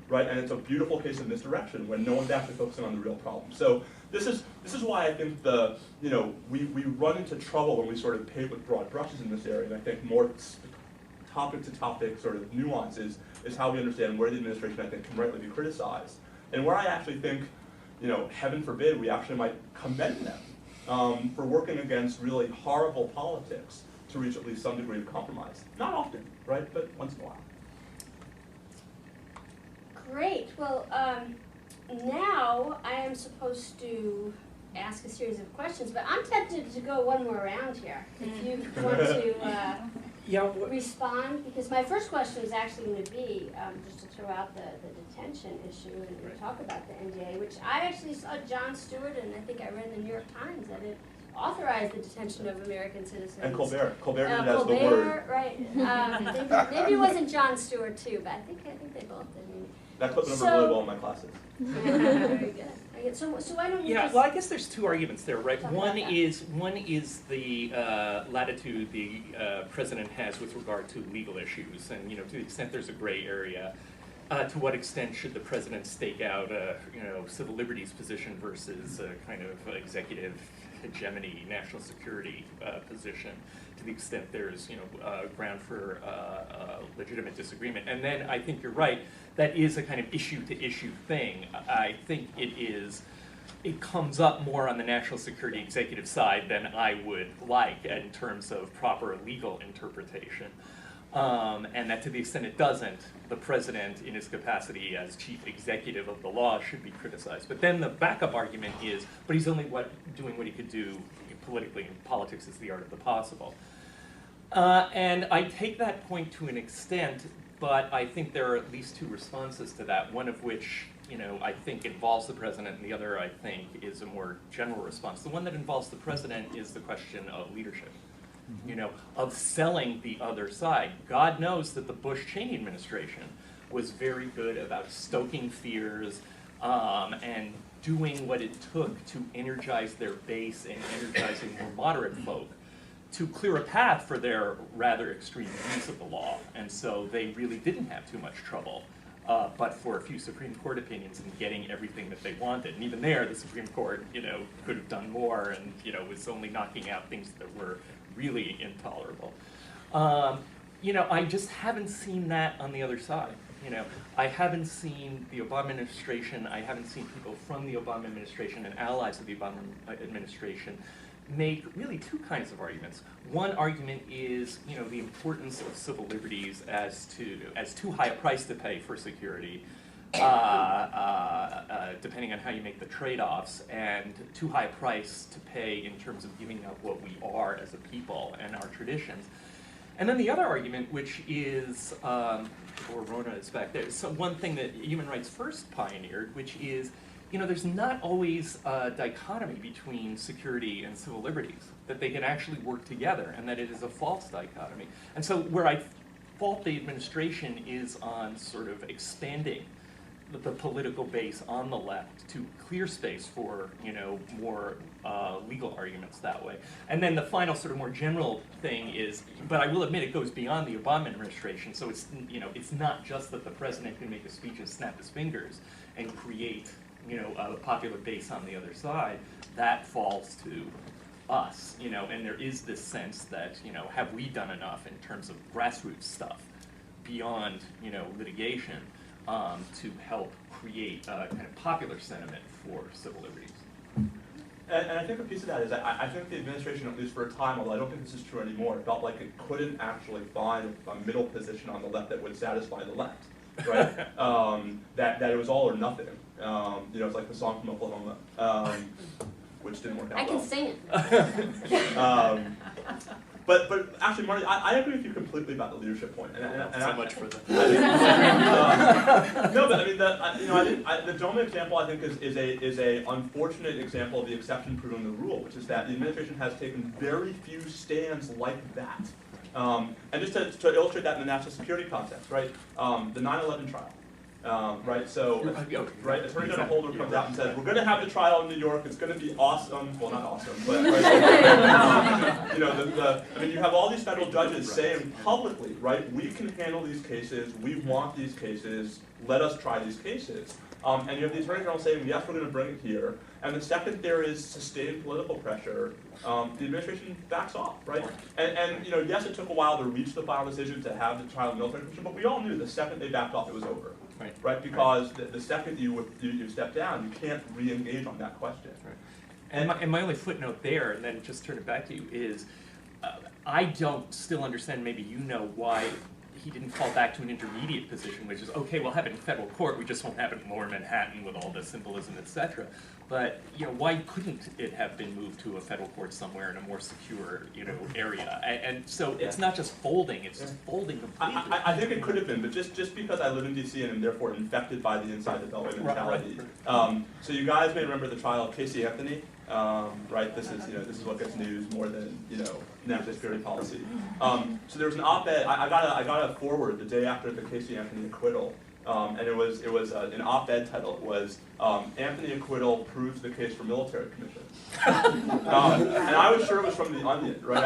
right? And it's a beautiful case of misdirection when no one's actually focusing on the real problem. So this is why I think we run into trouble when we sort of paint with broad brushes in this area, and I think more topic to topic sort of nuances is how we understand where the administration, I think, can rightly be criticized. And where I actually think, heaven forbid, we actually might commend them for working against really horrible politics to reach at least some degree of compromise. Not often, right? But once in a while. Great. Well, now I am supposed to ask a series of questions, but I'm tempted to go one more round here. If you want to respond, because my first question is actually going to be just to throw out the detention issue and talk about the NDA, which I actually saw Jon Stewart, and I think I read in the New York Times that it authorized the detention of American citizens. And Colbert did it as the word. Right. Maybe it wasn't Jon Stewart too, but I think they both did. That clip number really well in my classes. Very good. So why don't we just... Well, I guess there's two arguments there, right? One is the latitude the president has with regard to legal issues, and to the extent there's a gray area, to what extent should the president stake out a civil liberties position versus a kind of executive hegemony, national security position, to the extent there's ground for legitimate disagreement. And then I think you're right, that is a kind of issue-to-issue thing. I think it comes up more on the national security executive side than I would like in terms of proper legal interpretation. And that to the extent it doesn't, the president in his capacity as chief executive of the law should be criticized. But then the backup argument is, but he's only doing what he could do politically, and politics is the art of the possible. And I take that point to an extent, but I think there are at least two responses to that, one of which I think involves the president, and the other I think is a more general response. The one that involves the president is the question of leadership. Of selling the other side. God knows that the Bush-Cheney administration was very good about stoking fears and doing what it took to energize their base and energizing more moderate folk to clear a path for their rather extreme views of the law. And so they really didn't have too much trouble, but for a few Supreme Court opinions and getting everything that they wanted. And even there, the Supreme Court, could have done more and, was only knocking out things that were really intolerable. I just haven't seen that on the other side. I haven't seen the Obama administration, I haven't seen people from the Obama administration and allies of the Obama administration make really two kinds of arguments. One argument is, the importance of civil liberties as too high a price to pay for security, depending on how you make the trade-offs, and too high a price to pay in terms of giving up what we are as a people and our traditions. And then the other argument, which is, or Rona is back there, so one thing that Human Rights First pioneered, which is, there's not always a dichotomy between security and civil liberties, that they can actually work together, and that it is a false dichotomy. And so where I fault the administration is on sort of expanding the political base on the left to clear space for, more legal arguments that way. And then the final sort of more general thing is, but I will admit it goes beyond the Obama administration, so it's, it's not just that the president can make a speech and snap his fingers and create, a popular base on the other side. That falls to us, and there is this sense that, have we done enough in terms of grassroots stuff beyond, litigation, to help create a kind of popular sentiment for civil liberties. And I think a piece of that is I think the administration, at least for a time, although I don't think this is true anymore, felt like it couldn't actually find a middle position on the left that would satisfy the left, right? That it was all or nothing. It's like the song from Oklahoma, which didn't work out I can well. sing it. But actually, Marty, I agree with you completely about the leadership point. So much for the. No, but I mean, the DOMA example I think is a unfortunate example of the exception proving the rule, which is that the administration has taken very few stands like that. And just to illustrate that in the national security context, right? The 9/11 trial. Right, so, right, Attorney General Holder comes out and says, we're going to have the trial in New York, it's going to be awesome, well, not awesome, but, right, you have all these federal judges saying publicly, right, we can handle these cases, we want these cases, let us try these cases. And you have the Attorney General saying, yes, we're going to bring it here. And the second there is sustained political pressure, the administration backs off, right? And yes, it took a while to reach the final decision to have the trial in the military commission, but we all knew the second they backed off, it was over. Right? Because the second you step down, you can't re-engage on that question. Right. And my only footnote there, and then just turn it back to you, is I don't still understand, maybe why he didn't fall back to an intermediate position, which is, okay, we'll have it in federal court, we just won't have it in Lower Manhattan with all the symbolism, etc. But, why couldn't it have been moved to a federal court somewhere in a more secure, area? And so it's not just folding, it's just folding completely. I think it could have been, but just because I live in DC and am therefore infected by the inside the Beltway mentality. Right. So you guys may remember the trial of Casey Anthony, right? This is what gets news more than national security policy. So there was an op-ed. I got a forward the day after the Casey Anthony acquittal. And it was an op-ed title. It was Anthony acquittal proves the case for military commission. And I was sure it was from The Onion, right?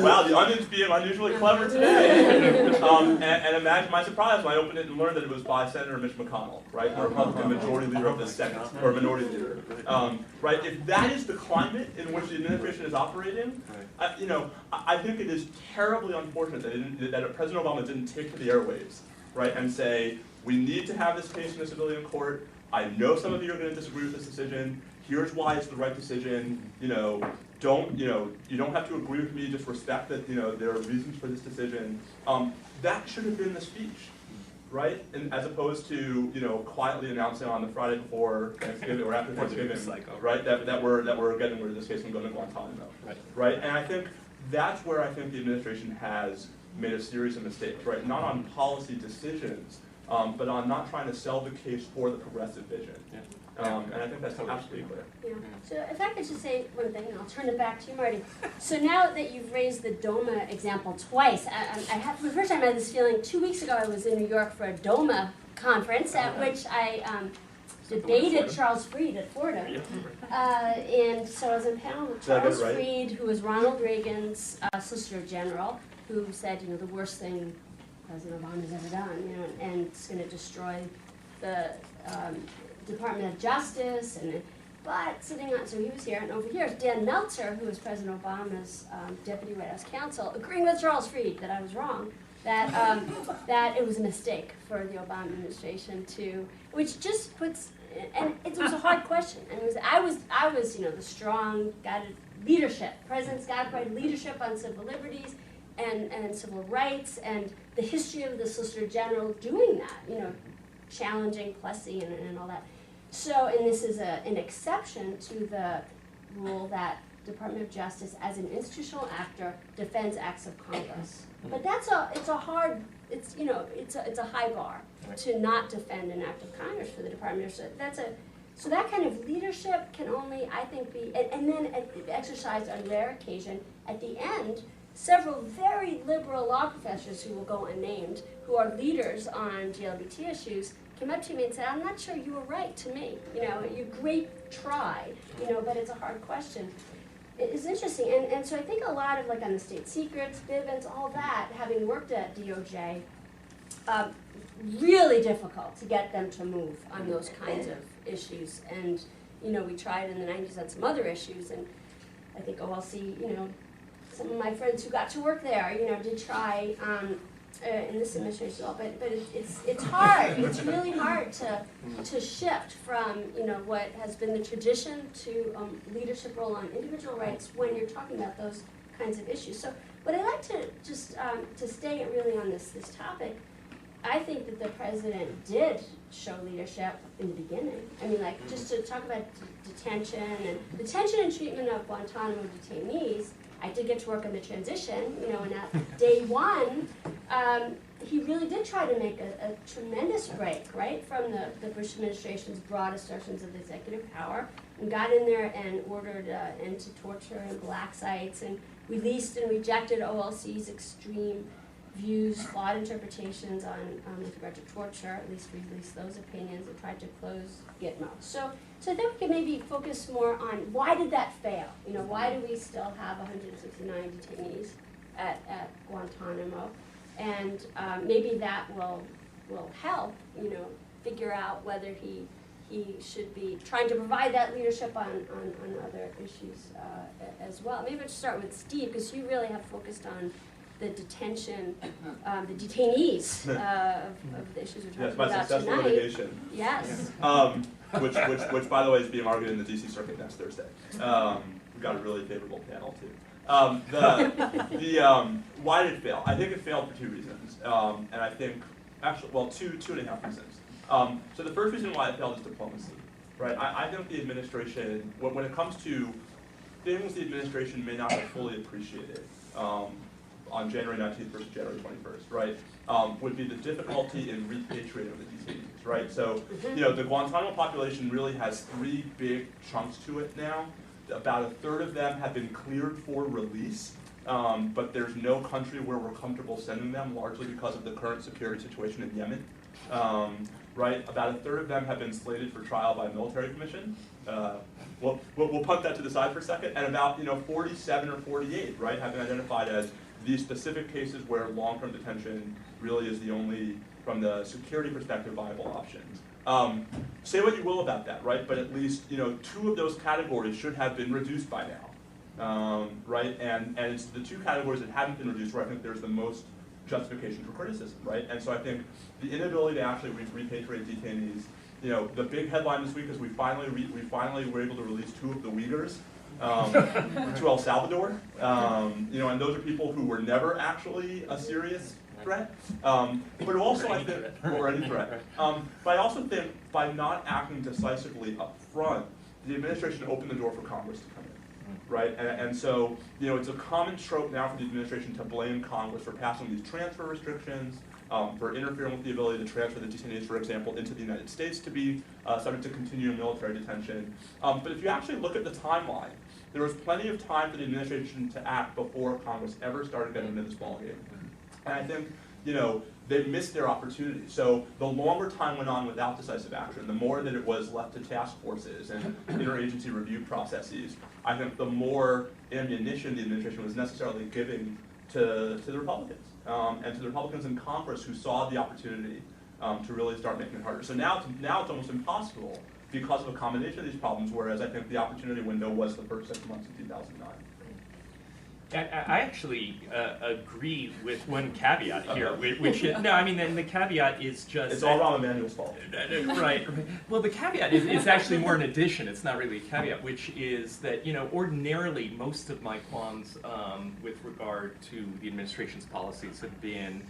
Wow, The Onion's being unusually clever today. And imagine my surprise when I opened it and learned that it was by Senator Mitch McConnell, right, the Republican majority leader of the Senate, or minority leader. Right? If that is the climate in which the administration is operating, I think it is terribly unfortunate that President Obama didn't take to the airwaves, right, and say, we need to have this case in a civilian court. I know some of you are going to disagree with this decision. Here's why it's the right decision. You don't have to agree with me. Just respect that there are reasons for this decision. That should have been the speech, right? And as opposed to quietly announcing on the Friday before Thanksgiving or after Thanksgiving, right? That we're getting rid of this case and going to Guantanamo, right? And I think that's where I think the administration has made a series of mistakes, right? Not on policy decisions, but on not trying to sell the case for the progressive vision. Yeah. And I think that's absolutely clear. Yeah. So if I could just say one thing, and I'll turn it back to you, Marty. So now that you've raised the DOMA example twice, for the first time I had this feeling, 2 weeks ago I was in New York for a DOMA conference at which I debated Charles Freed at Fordham. And so I was on a panel with Charles Freed, who was Ronald Reagan's Solicitor General, who said, the worst thing President Obama's ever done, and it's going to destroy the Department of Justice, but sitting on, so he was here, and over here is Dan Meltzer, who was President Obama's Deputy White House counsel, agreeing with Charles Freed that I was wrong, that that it was a mistake for the Obama administration which just puts, and it was a hard question, and I was the strong guided leadership, President's guided leadership on civil liberties and civil rights, and the history of the Solicitor General doing that, challenging Plessy and all that. So, and this is an exception to the rule that Department of Justice as an institutional actor defends acts of Congress. But it's a high bar to not defend an act of Congress for the Department of Justice. So that kind of leadership can only, I think, be, and then exercised on rare occasion. At the end, several very liberal law professors who will go unnamed, who are leaders on GLBT issues, came up to me and said, I'm not sure you were right to me. You great try, but it's a hard question. It's interesting, and so I think a lot of, like, on the state secrets, Bivens, all that, having worked at DOJ, really difficult to get them to move on those kinds of issues. And, we tried in the 90s on some other issues, and I think OLC, some of my friends who got to work there, did try in this administration as well. But it's hard. It's really hard to shift from what has been the tradition to leadership role on individual rights when you're talking about those kinds of issues. So, but I'd like to just to stay really on this topic. I think that the president did show leadership in the beginning. I mean, like, just to talk about detention and treatment of Guantanamo detainees. I did get to work on the transition, and at day one, he really did try to make a tremendous break, right, from the Bush administration's broad assertions of executive power, and got in there and ordered end to torture and black sites, and released and rejected OLC's extreme views, flawed interpretations on with regard to torture. At least released those opinions and tried to close Gitmo. So I think we can maybe focus more on why did that fail? Why do we still have 169 detainees at Guantanamo? And maybe that will help, figure out whether he should be trying to provide that leadership on other issues as well. Maybe I'll start with Steve, because you really have focused on the detention, the detainees of the issues we're talking about my successful tonight. litigation. Yes. Which, by the way, is being argued in the DC Circuit next Thursday. We've got a really favorable panel too. Why did it fail? I think it failed for two reasons, and I think actually, well, two and a half reasons. So the first reason why it failed is diplomacy, right? I think the administration, when it comes to things the administration may not have fully appreciated on January 19th versus January 21st, right, would be the difficulty in repatriating the detainees, right? So, the Guantanamo population really has three big chunks to it now. About a third of them have been cleared for release, but there's no country where we're comfortable sending them, largely because of the current security situation in Yemen. Right, about a third of them have been slated for trial by a military commission. We'll punt that to the side for a second. And about 47 or 48, right, have been identified as these specific cases where long-term detention really is the only, from the security perspective, viable options. Say what you will about that, right? But at least two of those categories should have been reduced by now, right? And it's the two categories that haven't been reduced where I think there's the most justification for criticism, right? And so I think the inability to actually repatriate detainees, the big headline this week is we finally were able to release two of the Uyghurs to El Salvador, and those are people who were never actually a serious threat, but also I think, or any threat. But I also think by not acting decisively up front, the administration opened the door for Congress to come in, right? And so, it's a common trope now for the administration to blame Congress for passing these transfer restrictions, for interfering with the ability to transfer the detainees, for example, into the United States to be subject to continuing military detention. But if you actually look at the timeline, there was plenty of time for the administration to act before Congress ever started getting into this ballgame. And I think, they missed their opportunity. So the longer time went on without decisive action, the more that it was left to task forces and interagency review processes, I think the more ammunition the administration was necessarily giving to the Republicans, and to the Republicans in Congress who saw the opportunity to really start making it harder. So now it's almost impossible because of a combination of these problems, whereas I think the opportunity window was the first 6 months of 2009. I actually agree with one caveat here, which is, no, I mean, and the caveat is just... It's all Rahm Emanuel's fault. Right. Well, the caveat is actually more an addition. It's not really a caveat, which is that, ordinarily most of my qualms with regard to the administration's policies have been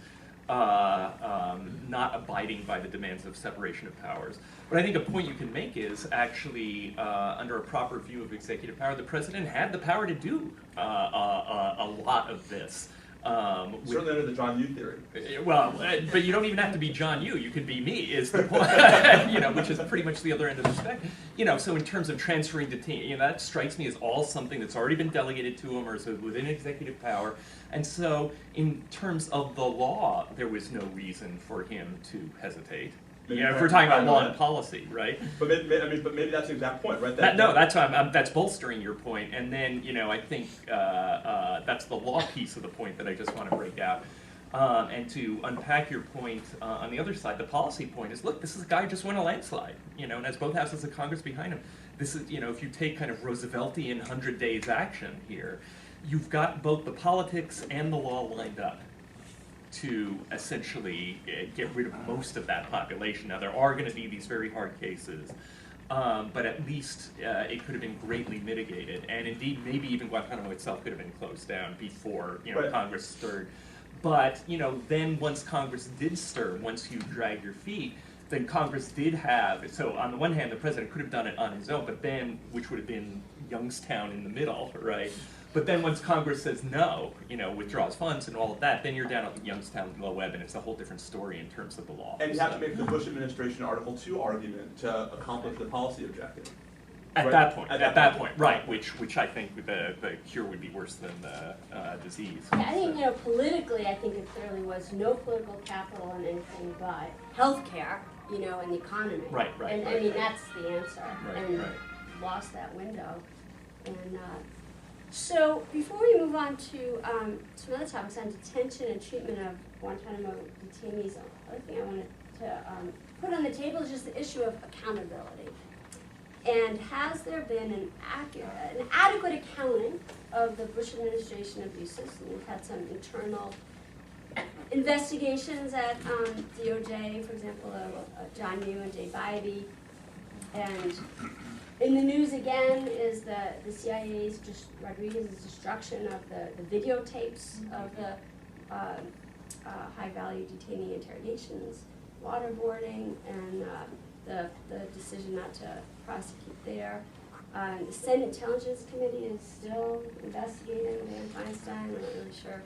not abiding by the demands of separation of powers. But I think a point you can make is actually, under a proper view of executive power, the president had the power to do a lot of this. Certainly under the John Yoo theory. Well, but you don't even have to be John Yoo. You could be me, is the point. Which is pretty much the other end of the spectrum. So in terms of transferring detainees, that strikes me as all something that's already been delegated to him or is within executive power. And so, in terms of the law, there was no reason for him to hesitate. If we're talking about law and policy, right? But maybe that's the exact point, right? That's bolstering your point. And then, I think that's the law piece of the point that I just want to break out. And to unpack your point on the other side, the policy point is, look, this is a guy who just won a landslide, and has both houses of Congress behind him. This is, if you take kind of Rooseveltian 100 days action here, you've got both the politics and the law lined up to essentially get rid of most of that population. Now, there are going to be these very hard cases, but at least it could have been greatly mitigated. And indeed, maybe even Guantanamo itself could have been closed down before Congress stirred. But then once Congress did stir, once you drag your feet, then Congress did have, so on the one hand, the president could have done it on his own, but then, which would have been Youngstown in the middle, right? But then once Congress says no, withdraws funds and all of that, then you're down at Youngstown and Loeb, and it's a whole different story in terms of the law. And you have to make the Bush administration Article 2 argument to accomplish the policy objective. At that point, right, which I think the cure would be worse than the disease. Yeah, I think, politically, I think it clearly was no political capital on anything but healthcare, and the economy. Right. And that's the answer. Right. Lost that window. And so before we move on to some other topics on detention and treatment of Guantanamo detainees, the other thing I wanted to put on the table is just the issue of accountability. And has there been an adequate accounting of the Bush administration abuses? And we've had some internal investigations at DOJ, for example, John Yoo and Jay Bybee. And in the news again is the CIA's, Rodriguez's destruction of the videotapes of the high-value detainee interrogations, waterboarding, and the decision not to prosecute there. The Senate Intelligence Committee is still investigating Dan Feinstein. I'm not really sure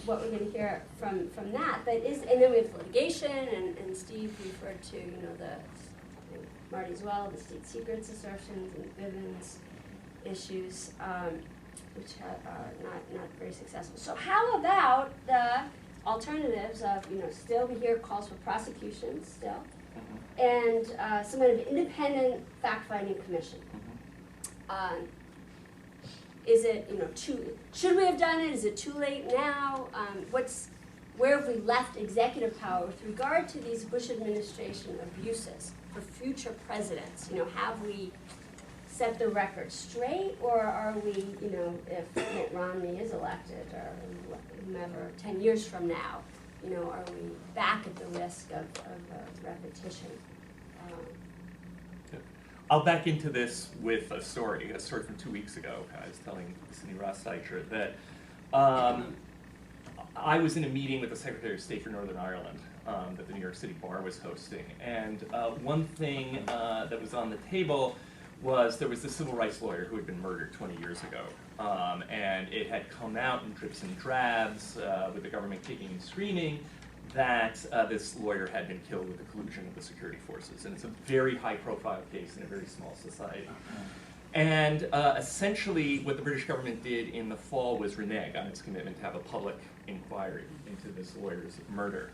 what we're going to hear from that. But and then we have litigation, and Steve referred to and Marty as well, the state secrets assertions and Bivens issues, which are not very successful. So how about the alternatives of still we hear calls for prosecutions still, and some kind of independent fact-finding commission. Is it should we have done it? Is it too late now? Where have we left executive power with regard to these Bush administration abuses for future presidents? Have we set the record straight, or are we, if Mitt Romney is elected or whomever 10 years from now, are we back at the risk of repetition? I'll back into this with a story from 2 weeks ago. I was telling Cindy Ross-Steicher that I was in a meeting with the Secretary of State for Northern Ireland that the New York City Bar was hosting. And one thing that was on the table was there was this civil rights lawyer who had been murdered 20 years ago. And it had come out in drips and drabs with the government kicking and screaming that this lawyer had been killed with the collusion of the security forces. And it's a very high-profile case in a very small society. And essentially what the British government did in the fall was renege on its commitment to have a public inquiry into this lawyer's murder.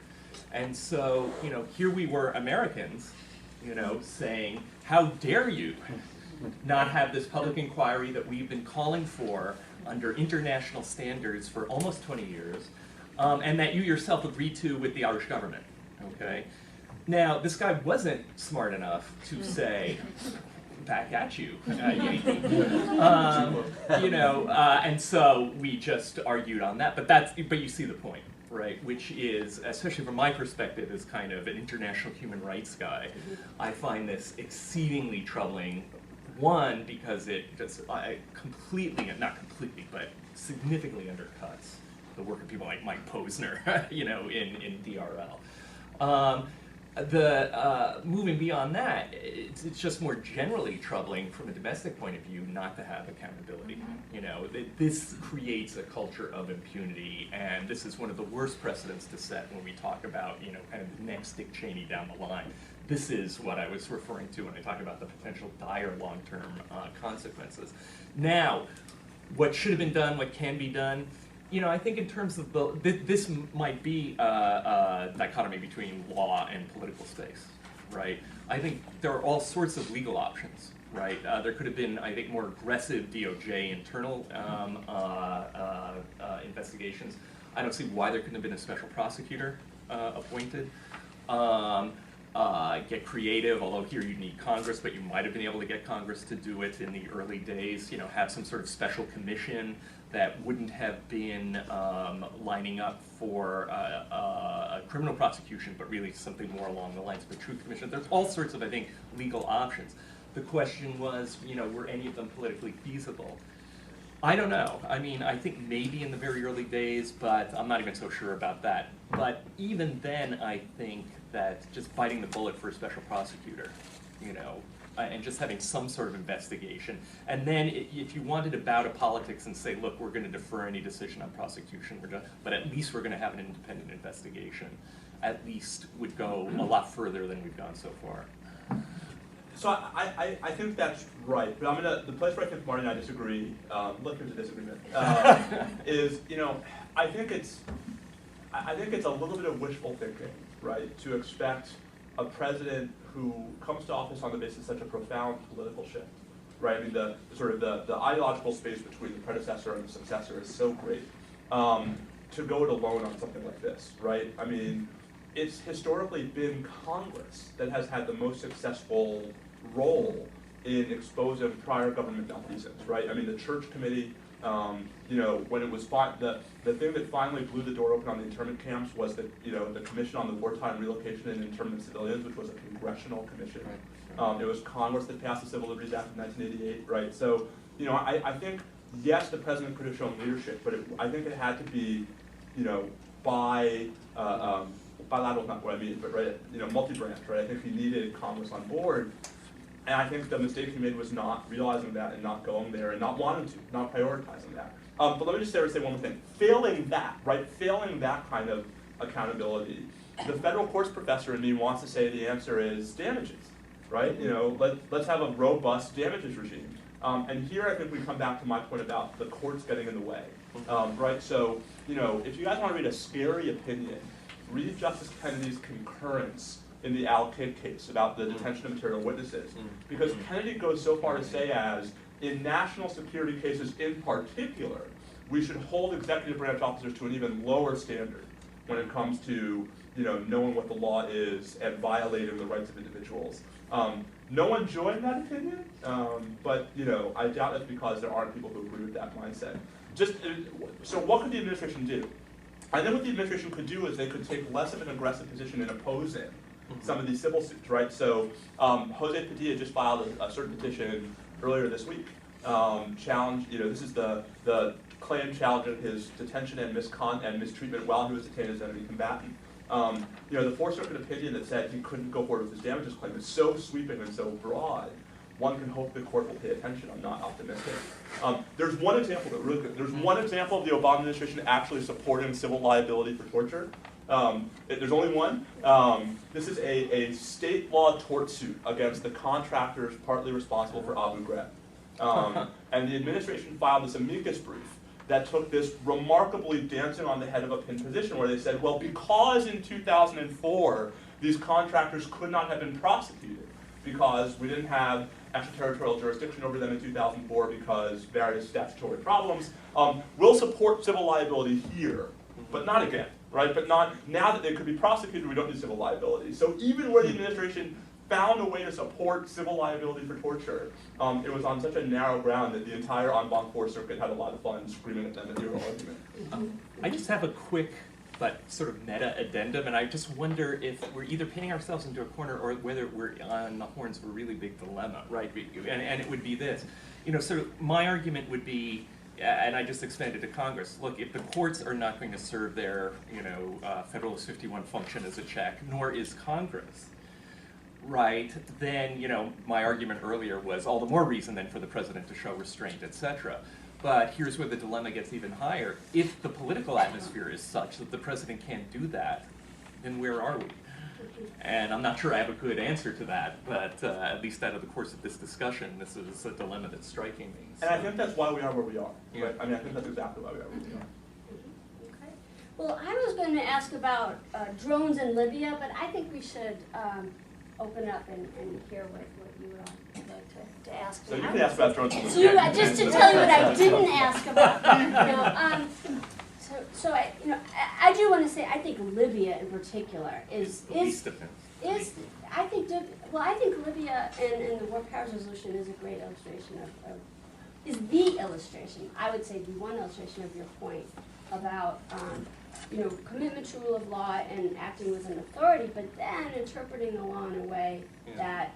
And so, here we were Americans, saying, how dare you not have this public inquiry that we've been calling for under international standards for almost 20 years, and that you yourself agreed to with the Irish government, okay? Now, this guy wasn't smart enough to say, back at you, and so we just argued on that, but you see the point, right? Which is, especially from my perspective as kind of an international human rights guy, I find this exceedingly troubling. One, because it just completely, not completely, but significantly undercuts the work of people like Mike Posner, in DRL. Moving beyond that, it's just more generally troubling from a domestic point of view not to have accountability. This creates a culture of impunity, and this is one of the worst precedents to set when we talk about, kind of the next Dick Cheney down the line. This is what I was referring to when I talked about the potential dire long-term consequences. Now, what should have been done, what can be done, I think in terms of this might be a dichotomy between law and political space, right? I think there are all sorts of legal options, right? There could have been, I think, more aggressive DOJ internal investigations. I don't see why there couldn't have been a special prosecutor appointed. Get creative, although here you need Congress, but you might have been able to get Congress to do it in the early days, have some sort of special commission that wouldn't have been lining up for a criminal prosecution, but really something more along the lines of a truth commission. There's all sorts of, I think, legal options. The question was, were any of them politically feasible? I don't know. I mean, I think maybe in the very early days, but I'm not even so sure about that. But even then, I think that just biting the bullet for a special prosecutor, and just having some sort of investigation. And then if you wanted to bow to politics and say, look, we're going to defer any decision on prosecution, but at least we're going to have an independent investigation, at least would go a lot further than we've gone so far. So I think that's right, but the place where I think Marty and I disagree, look, here's a disagreement, is, I think it's a little bit of wishful thinking, right, to expect a president who comes to office on the basis of such a profound political shift, right? I mean, the ideological space between the predecessor and the successor is so great, to go it alone on something like this, right? I mean, it's historically been Congress that has had the most successful role in exposing prior government malfeasance, right? I mean, the Church Committee, when it was the thing that finally blew the door open on the internment camps was the Commission on the Wartime Relocation and Internment of Civilians, which was a congressional commission. It was Congress that passed the Civil Liberties Act of 1988, right? So, I think, yes, the president could have shown leadership, but I think it had to be, bilateral, not what I mean, but right, multi-branch, right? I think he needed Congress on board, and I think the mistake he made was not realizing that and not going there and not wanting to, not prioritizing that. But let me just say one more thing. Failing that kind of accountability, the federal courts professor in me wants to say the answer is damages, right? Let's have a robust damages regime. And here I think we come back to my point about the courts getting in the way, right? So, if you guys want to read a scary opinion, read Justice Kennedy's concurrence in the Al-Qaeda case about the detention of material witnesses. Because Kennedy goes so far to say as, in national security cases in particular, we should hold executive branch officers to an even lower standard when it comes to knowing what the law is and violating the rights of individuals. No one joined that opinion, but I doubt it's because there aren't people who agree with that mindset. So what could the administration do? I think what the administration could do is they could take less of an aggressive position in opposing some of these civil suits, right? So Jose Padilla just filed a certain petition earlier this week. This is the claim challenging his detention and mistreatment while he was detained as an enemy combatant. The Fourth Circuit opinion that said he couldn't go forward with his damages claim is so sweeping and so broad, one can hope the court will pay attention. I'm not optimistic. There's one example that really good. There's one example of the Obama administration actually supporting civil liability for torture. There's only one. This is a state law tort suit against the contractors partly responsible for Abu Ghraib. And the administration filed this amicus brief that took this remarkably dancing on the head of a pin position where they said, well, because in 2004 these contractors could not have been prosecuted because we didn't have extraterritorial jurisdiction over them in 2004 because various statutory problems, we'll support civil liability here, but not again, right? But not now that they could be prosecuted, we don't need civil liability. So even where the administration found a way to support civil liability for torture, it was on such a narrow ground that the entire en banc Fourth Circuit had a lot of fun screaming at them at the oral argument. I just have a quick but sort of meta addendum, and I just wonder if we're either painting ourselves into a corner or whether we're on the horns of a really big dilemma, right? And it would be this, sort of my argument would be, and I just expanded to Congress. Look, if the courts are not going to serve their, Federalist 51 function as a check, nor is Congress, right? Then, my argument earlier was all the more reason then for the president to show restraint, etc. But here's where the dilemma gets even higher. If the political atmosphere is such that the president can't do that, then where are we? And I'm not sure I have a good answer to that, but at least out of the course of this discussion, this is a dilemma that's striking me. And I think that's why we are where we are. Yeah. Right? I mean, I think that's exactly why we are where we are. Okay. Well, I was going to ask about drones in Libya, but I think we should open up and hear what you would all like to ask. So you can ask about drones. So just to tell you what I didn't ask about, So I do want to say I think Libya in particular is I think Libya and the War Powers Resolution is a great illustration is the illustration, I would say the one illustration of your point about commitment to rule of law and acting with an authority, but then interpreting the law in a way that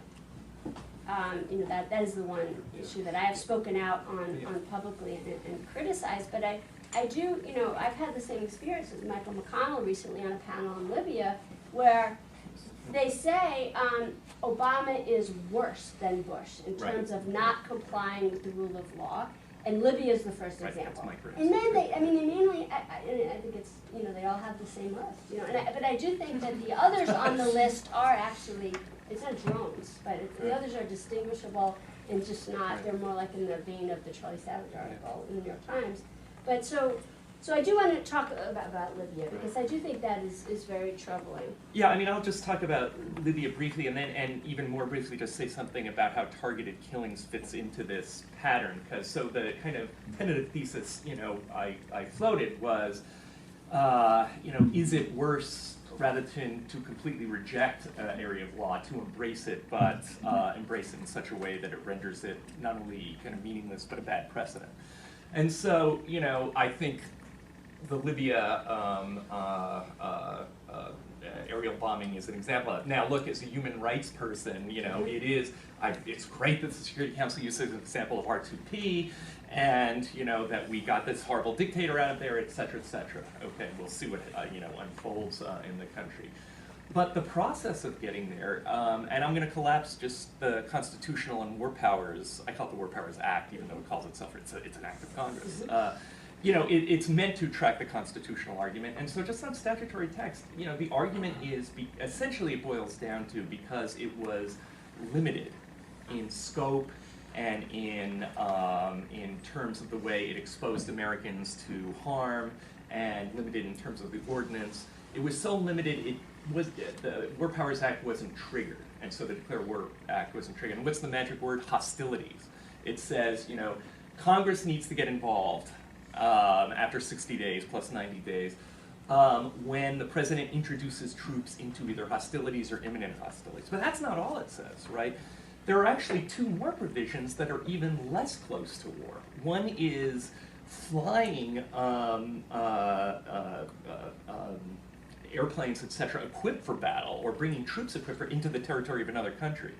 that is the one issue that I have spoken out on publicly and criticized. But I do, I've had the same experience with Michael McConnell recently on a panel on Libya where they say Obama is worse than Bush in terms of not complying with the rule of law, and Libya is the first example. And then they mainly, I think it's, they all have the same list, but I do think that the others on the list are actually, it's not drones, but the others are distinguishable and just not, they're more like in the vein of the Charlie Savage article in the New York Times. But so I do want to talk about Libya, because I do think that is very troubling. Yeah, I'll just talk about Libya briefly, and even more briefly just say something about how targeted killings fits into this pattern. Because so the kind of tentative thesis, I floated was, is it worse rather than to completely reject an area of law, to embrace it, but embrace it in such a way that it renders it not only kind of meaningless, but a bad precedent. And so, I think the Libya aerial bombing is an example of it. Now, look, as a human rights person, it's great that the Security Council uses an example of R2P, and, that we got this horrible dictator out of there, et cetera, et cetera. Okay, we'll see what, unfolds in the country. But the process of getting there, and I'm going to collapse just the constitutional and war powers, I call it the War Powers Act, even though it calls itself, it's an act of Congress. It's meant to track the constitutional argument, and so just on statutory text, the argument is, essentially it boils down to because it was limited in scope and in terms of the way it exposed Americans to harm, and limited in terms of the ordinance. It was so limited, the War Powers Act wasn't triggered, and so the Declare War Act wasn't triggered. And what's the magic word? Hostilities. It says, Congress needs to get involved after 60 days plus 90 days when the president introduces troops into either hostilities or imminent hostilities. But that's not all it says, right? There are actually two more provisions that are even less close to war. One is flying airplanes, etc., equipped for battle, or bringing troops equipped for into the territory of another country,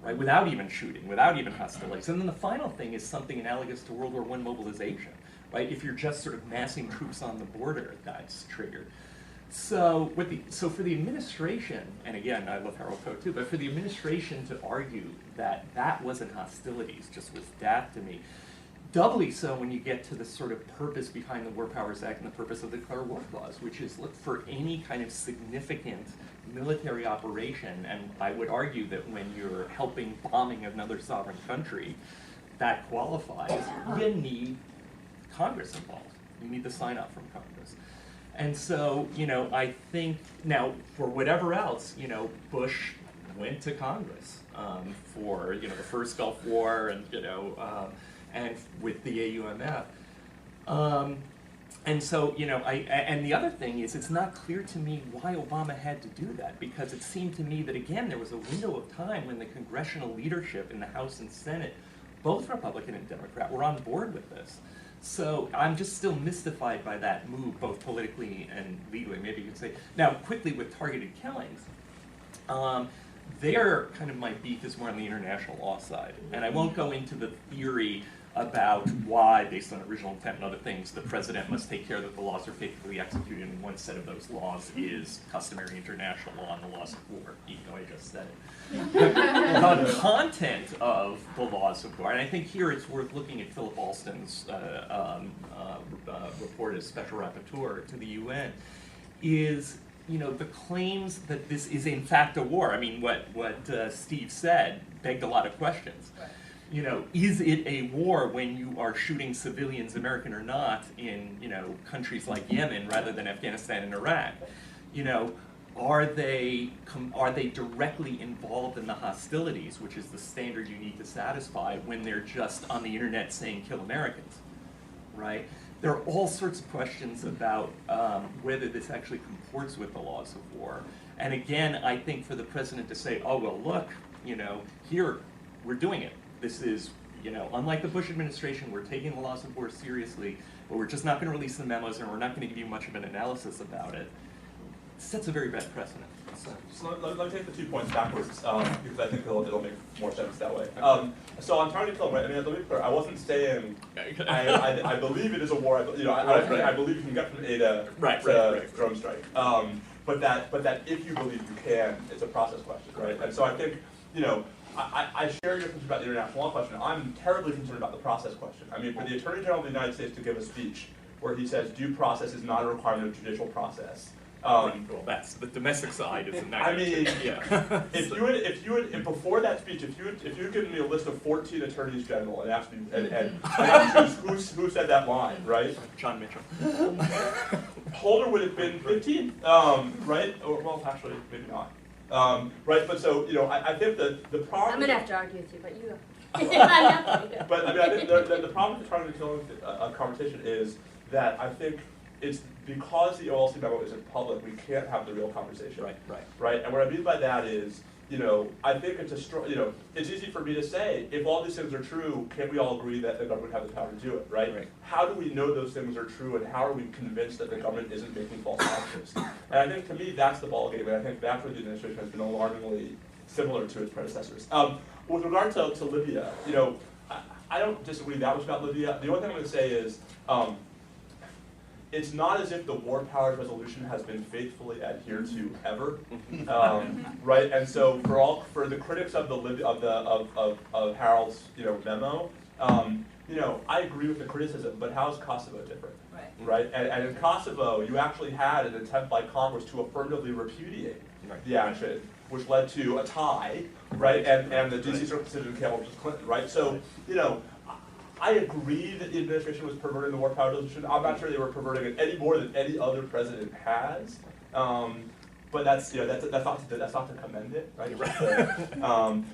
right? Without even shooting, without even hostilities. And then the final thing is something analogous to World War I mobilization, right? If you're just sort of massing troops on the border, that's triggered. So for the administration, and again, I love Harold Koch too, but for the administration to argue that that wasn't hostilities just was daft to me. Doubly so when you get to the sort of purpose behind the War Powers Act and the purpose of the Declare War Clause, which is look for any kind of significant military operation. And I would argue that when you're helping bombing another sovereign country, that qualifies. You need Congress involved. You need the sign-off from Congress. And so, I think, now, for whatever else, Bush went to Congress for, the first Gulf War and with the AUMF. And so, and the other thing is, it's not clear to me why Obama had to do that, because it seemed to me that, again, there was a window of time when the congressional leadership in the House and Senate, both Republican and Democrat, were on board with this. So I'm just still mystified by that move, both politically and legally, maybe you could say. Now, quickly with targeted killings, there kind of my beef is more on the international law side. And I won't go into the theory about why, based on original intent and other things, the president must take care that the laws are faithfully executed, and one set of those laws is customary international law and the laws of war, even though I just said it. The content of the laws of war, and I think here it's worth looking at Philip Alston's report as special rapporteur to the UN, is the claims that this is in fact a war. I mean, what Steve said begged a lot of questions. Right. Is it a war when you are shooting civilians, American or not, in countries like Yemen rather than Afghanistan and Iraq? Are they directly involved in the hostilities, which is the standard you need to satisfy when they're just on the internet saying kill Americans, right? There are all sorts of questions about whether this actually comports with the laws of war. And again, I think for the president to say, oh, well, look, here, we're doing it. This is, unlike the Bush administration, we're taking the laws of war seriously, but we're just not going to release the memos and we're not going to give you much of an analysis about it. It sets a very bad precedent. So let me take the 2 points backwards, because I think it'll make more sense that way. So on Trying to Kill, right, I mean, let me be clear, I wasn't saying, I believe it is a war, I believe you can get from A to drone strike. But that if you believe you can, it's a process question, right? And so I think, I share your concern about the international law question. I'm terribly concerned about the process question. I mean, for the Attorney General of the United States to give a speech where he says due process is not a requirement of judicial process. Well, that's the domestic side, isn't that? I mean, yeah. if before that speech, if you had given me a list of 14 attorneys general and asked me and asked who said that line, right? John Mitchell. Holder would have been 15, right? Or well, actually, maybe not. Right, but so I think that the problem. I'm gonna have to argue with you, but you. But I mean, I think the problem with trying to kill a conversation is that I think it's because the OLC memo isn't public, we can't have the real conversation. Right. And what I mean by that is, I think it's it's easy for me to say, if all these things are true, can't we all agree that the government has the power to do it, right? How do we know those things are true, and how are we convinced that the government isn't making false promises? And I think, to me, that's the ballgame, and I think that's where the administration has been alarmingly similar to its predecessors. With regard to Libya, I don't disagree that much about Libya. The only thing I'm going to say is, it's not as if the War Powers Resolution has been faithfully adhered to ever, right? And so for the critics of of Harold's memo, I agree with the criticism, but how is Kosovo different? Right? And in Kosovo, you actually had an attempt by Congress to affirmatively repudiate the action, which led to a tie, right? And the DC Circuit decision came up with Clinton, right? So I agree that the administration was perverting the War Powers Resolution. I'm not sure they were perverting it any more than any other president has. But that's not to commend it, right?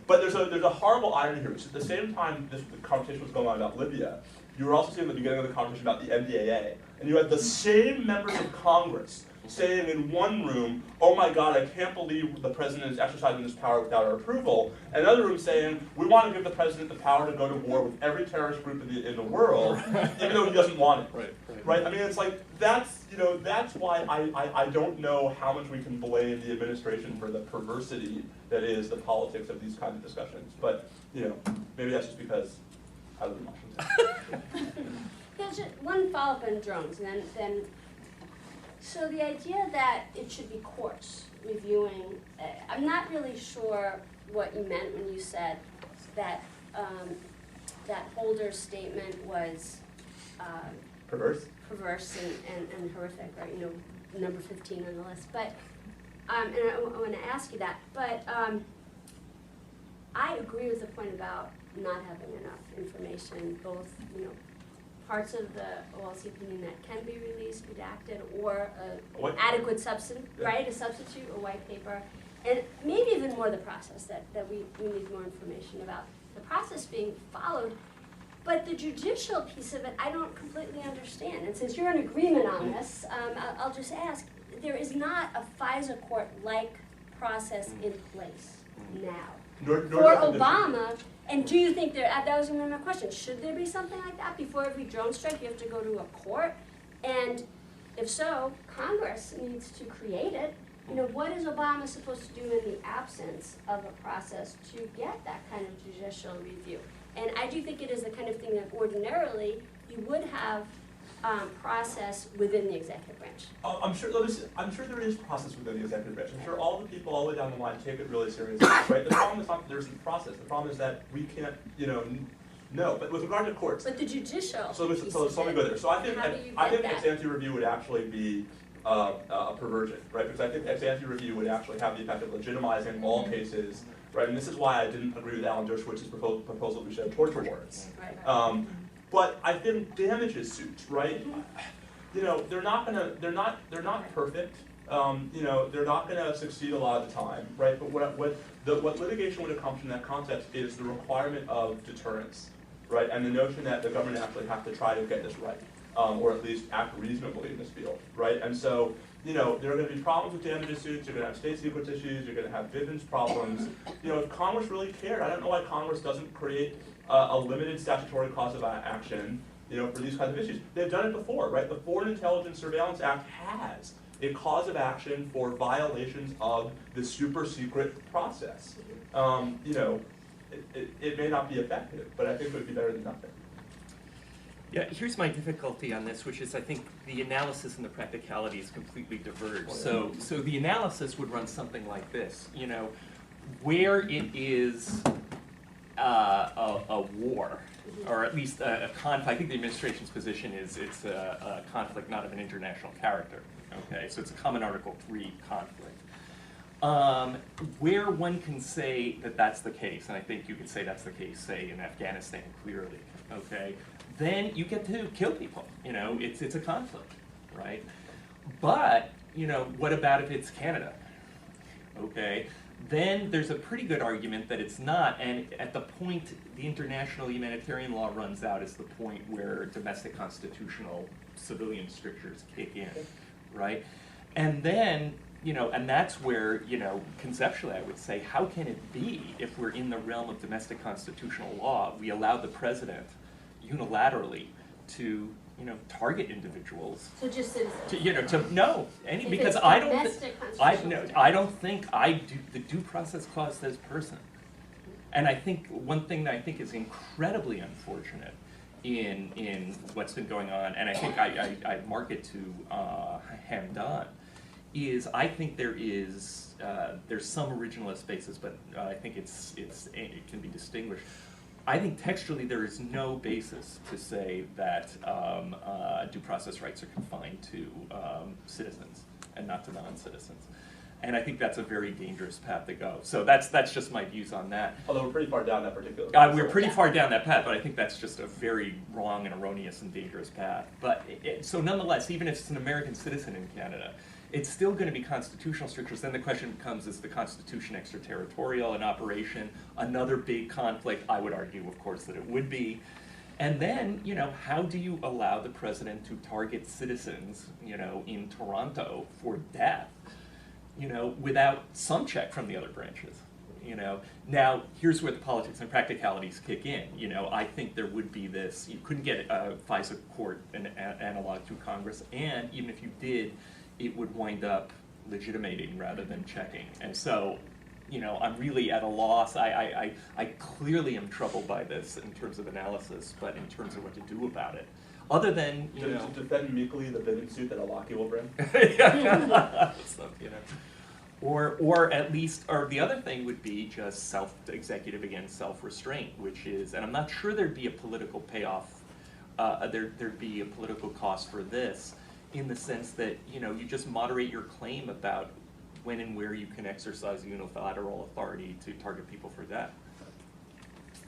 But there's a horrible irony here. Which at the same time this conversation was going on about Libya, you were also seeing the beginning of the conversation about the NDAA, and you had the same members of Congress saying in one room, oh my God, I can't believe the president is exercising this power without our approval. And another room saying, we want to give the president the power to go to war with every terrorist group in the world, even though he doesn't want it. Right? I mean, it's like, that's why I don't know how much we can blame the administration for the perversity that is the politics of these kinds of discussions. But, maybe that's just because I live in Washington. There's just one follow-up on drones, and then so the idea that it should be courts reviewing, I'm not really sure what you meant when you said that that Holder's statement was Perverse and horrific, right? Number 15 on the list. But and I want to ask you that. But I agree with the point about not having enough information, both parts of the OLC opinion that can be released, redacted, or an adequate substitute, right? A substitute, a white paper, and maybe even more the process that we need more information about the process being followed. But the judicial piece of it, I don't completely understand. And since you're in agreement on this, I'll just ask: there is not a FISA court-like process in place now for Obama. And do you think that was going to be my question? Should there be something like that before every drone strike? You have to go to a court, and if so, Congress needs to create it. What is Obama supposed to do in the absence of a process to get that kind of judicial review? And I do think it is the kind of thing that ordinarily you would have process within the executive branch. I'm sure there is process within the executive branch. I'm sure all the people all the way down the line take it really seriously, right? The problem is not that there isn't process. The problem is that we can't, no. But with regard to courts, But the judicial so let piece me of go it, there. So I think how do you I get think that? ex-ante review would actually be a perversion, right? Because I think ex-ante review would actually have the effect of legitimizing all cases, right? And this is why I didn't agree with Alan Dershowitz's proposal that we should have torture warrants. Right. But I think damages suits, right? They're not perfect. They're not gonna succeed a lot of the time, right? But what litigation would accomplish in that context is the requirement of deterrence, right? And the notion that the government actually have to try to get this right, or at least act reasonably in this field, right? And so, there are gonna be problems with damages suits, you're gonna have state secrets issues, you're gonna have Bivens problems. If Congress really cared, I don't know why Congress doesn't create a limited statutory cause of action, for these kinds of issues. They've done it before, right? The Foreign Intelligence Surveillance Act has a cause of action for violations of the super secret process. It may not be effective, but I think it would be better than nothing. Yeah, here's my difficulty on this, which is I think the analysis and the practicalities completely diverge. So the analysis would run something like this, where it is a war, or at least a conflict. I think the administration's position is it's a conflict not of an international character, okay? So it's a common Article 3 conflict. Where one can say that that's the case, and I think you could say that's the case, say, in Afghanistan clearly, okay? Then you get to kill people, it's a conflict, right? But, what about if it's Canada, okay? Then there's a pretty good argument that it's not, and at the point the international humanitarian law runs out is the point where domestic constitutional civilian strictures kick in, right? And then, and that's where, conceptually I would say, how can it be if we're in the realm of domestic constitutional law, we allow the president unilaterally to, target individuals. So just citizens. If Because I don't, domestic I constitutional don't think the due process clause says person. And I think one thing that I think is incredibly unfortunate in what's been going on, and I think I mark it to Hamdan, is I think there's some originalist basis, but I think it can be distinguished. I think textually there is no basis to say that due process rights are confined to citizens and not to non-citizens. And I think that's a very dangerous path to go. So that's just my views on that. Although we're pretty far down that particular path. We're pretty far down that path, but I think that's just a very wrong and erroneous and dangerous path. But so nonetheless, even if it's an American citizen in Canada, it's still going to be constitutional strictures. Then the question becomes, is the Constitution extraterritorial in operation? Another big conflict, I would argue, of course, that it would be. And then, how do you allow the president to target citizens, in Toronto for death, without some check from the other branches? Now, here's where the politics and practicalities kick in. I think there would be this, you couldn't get a FISA court analog through Congress, and even if you did, it would wind up legitimating rather than checking. And so, I'm really at a loss. I clearly am troubled by this in terms of analysis, but in terms of what to do about it. Other than, To defend meekly the Bivens suit that Alaki will bring. So, or at least, or the other thing would be just executive against self-restraint, which is, and I'm not sure there'd be a political payoff, there'd be a political cost for this, in the sense that, you just moderate your claim about when and where you can exercise unilateral authority to target people for death.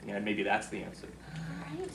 And maybe that's the answer. All right.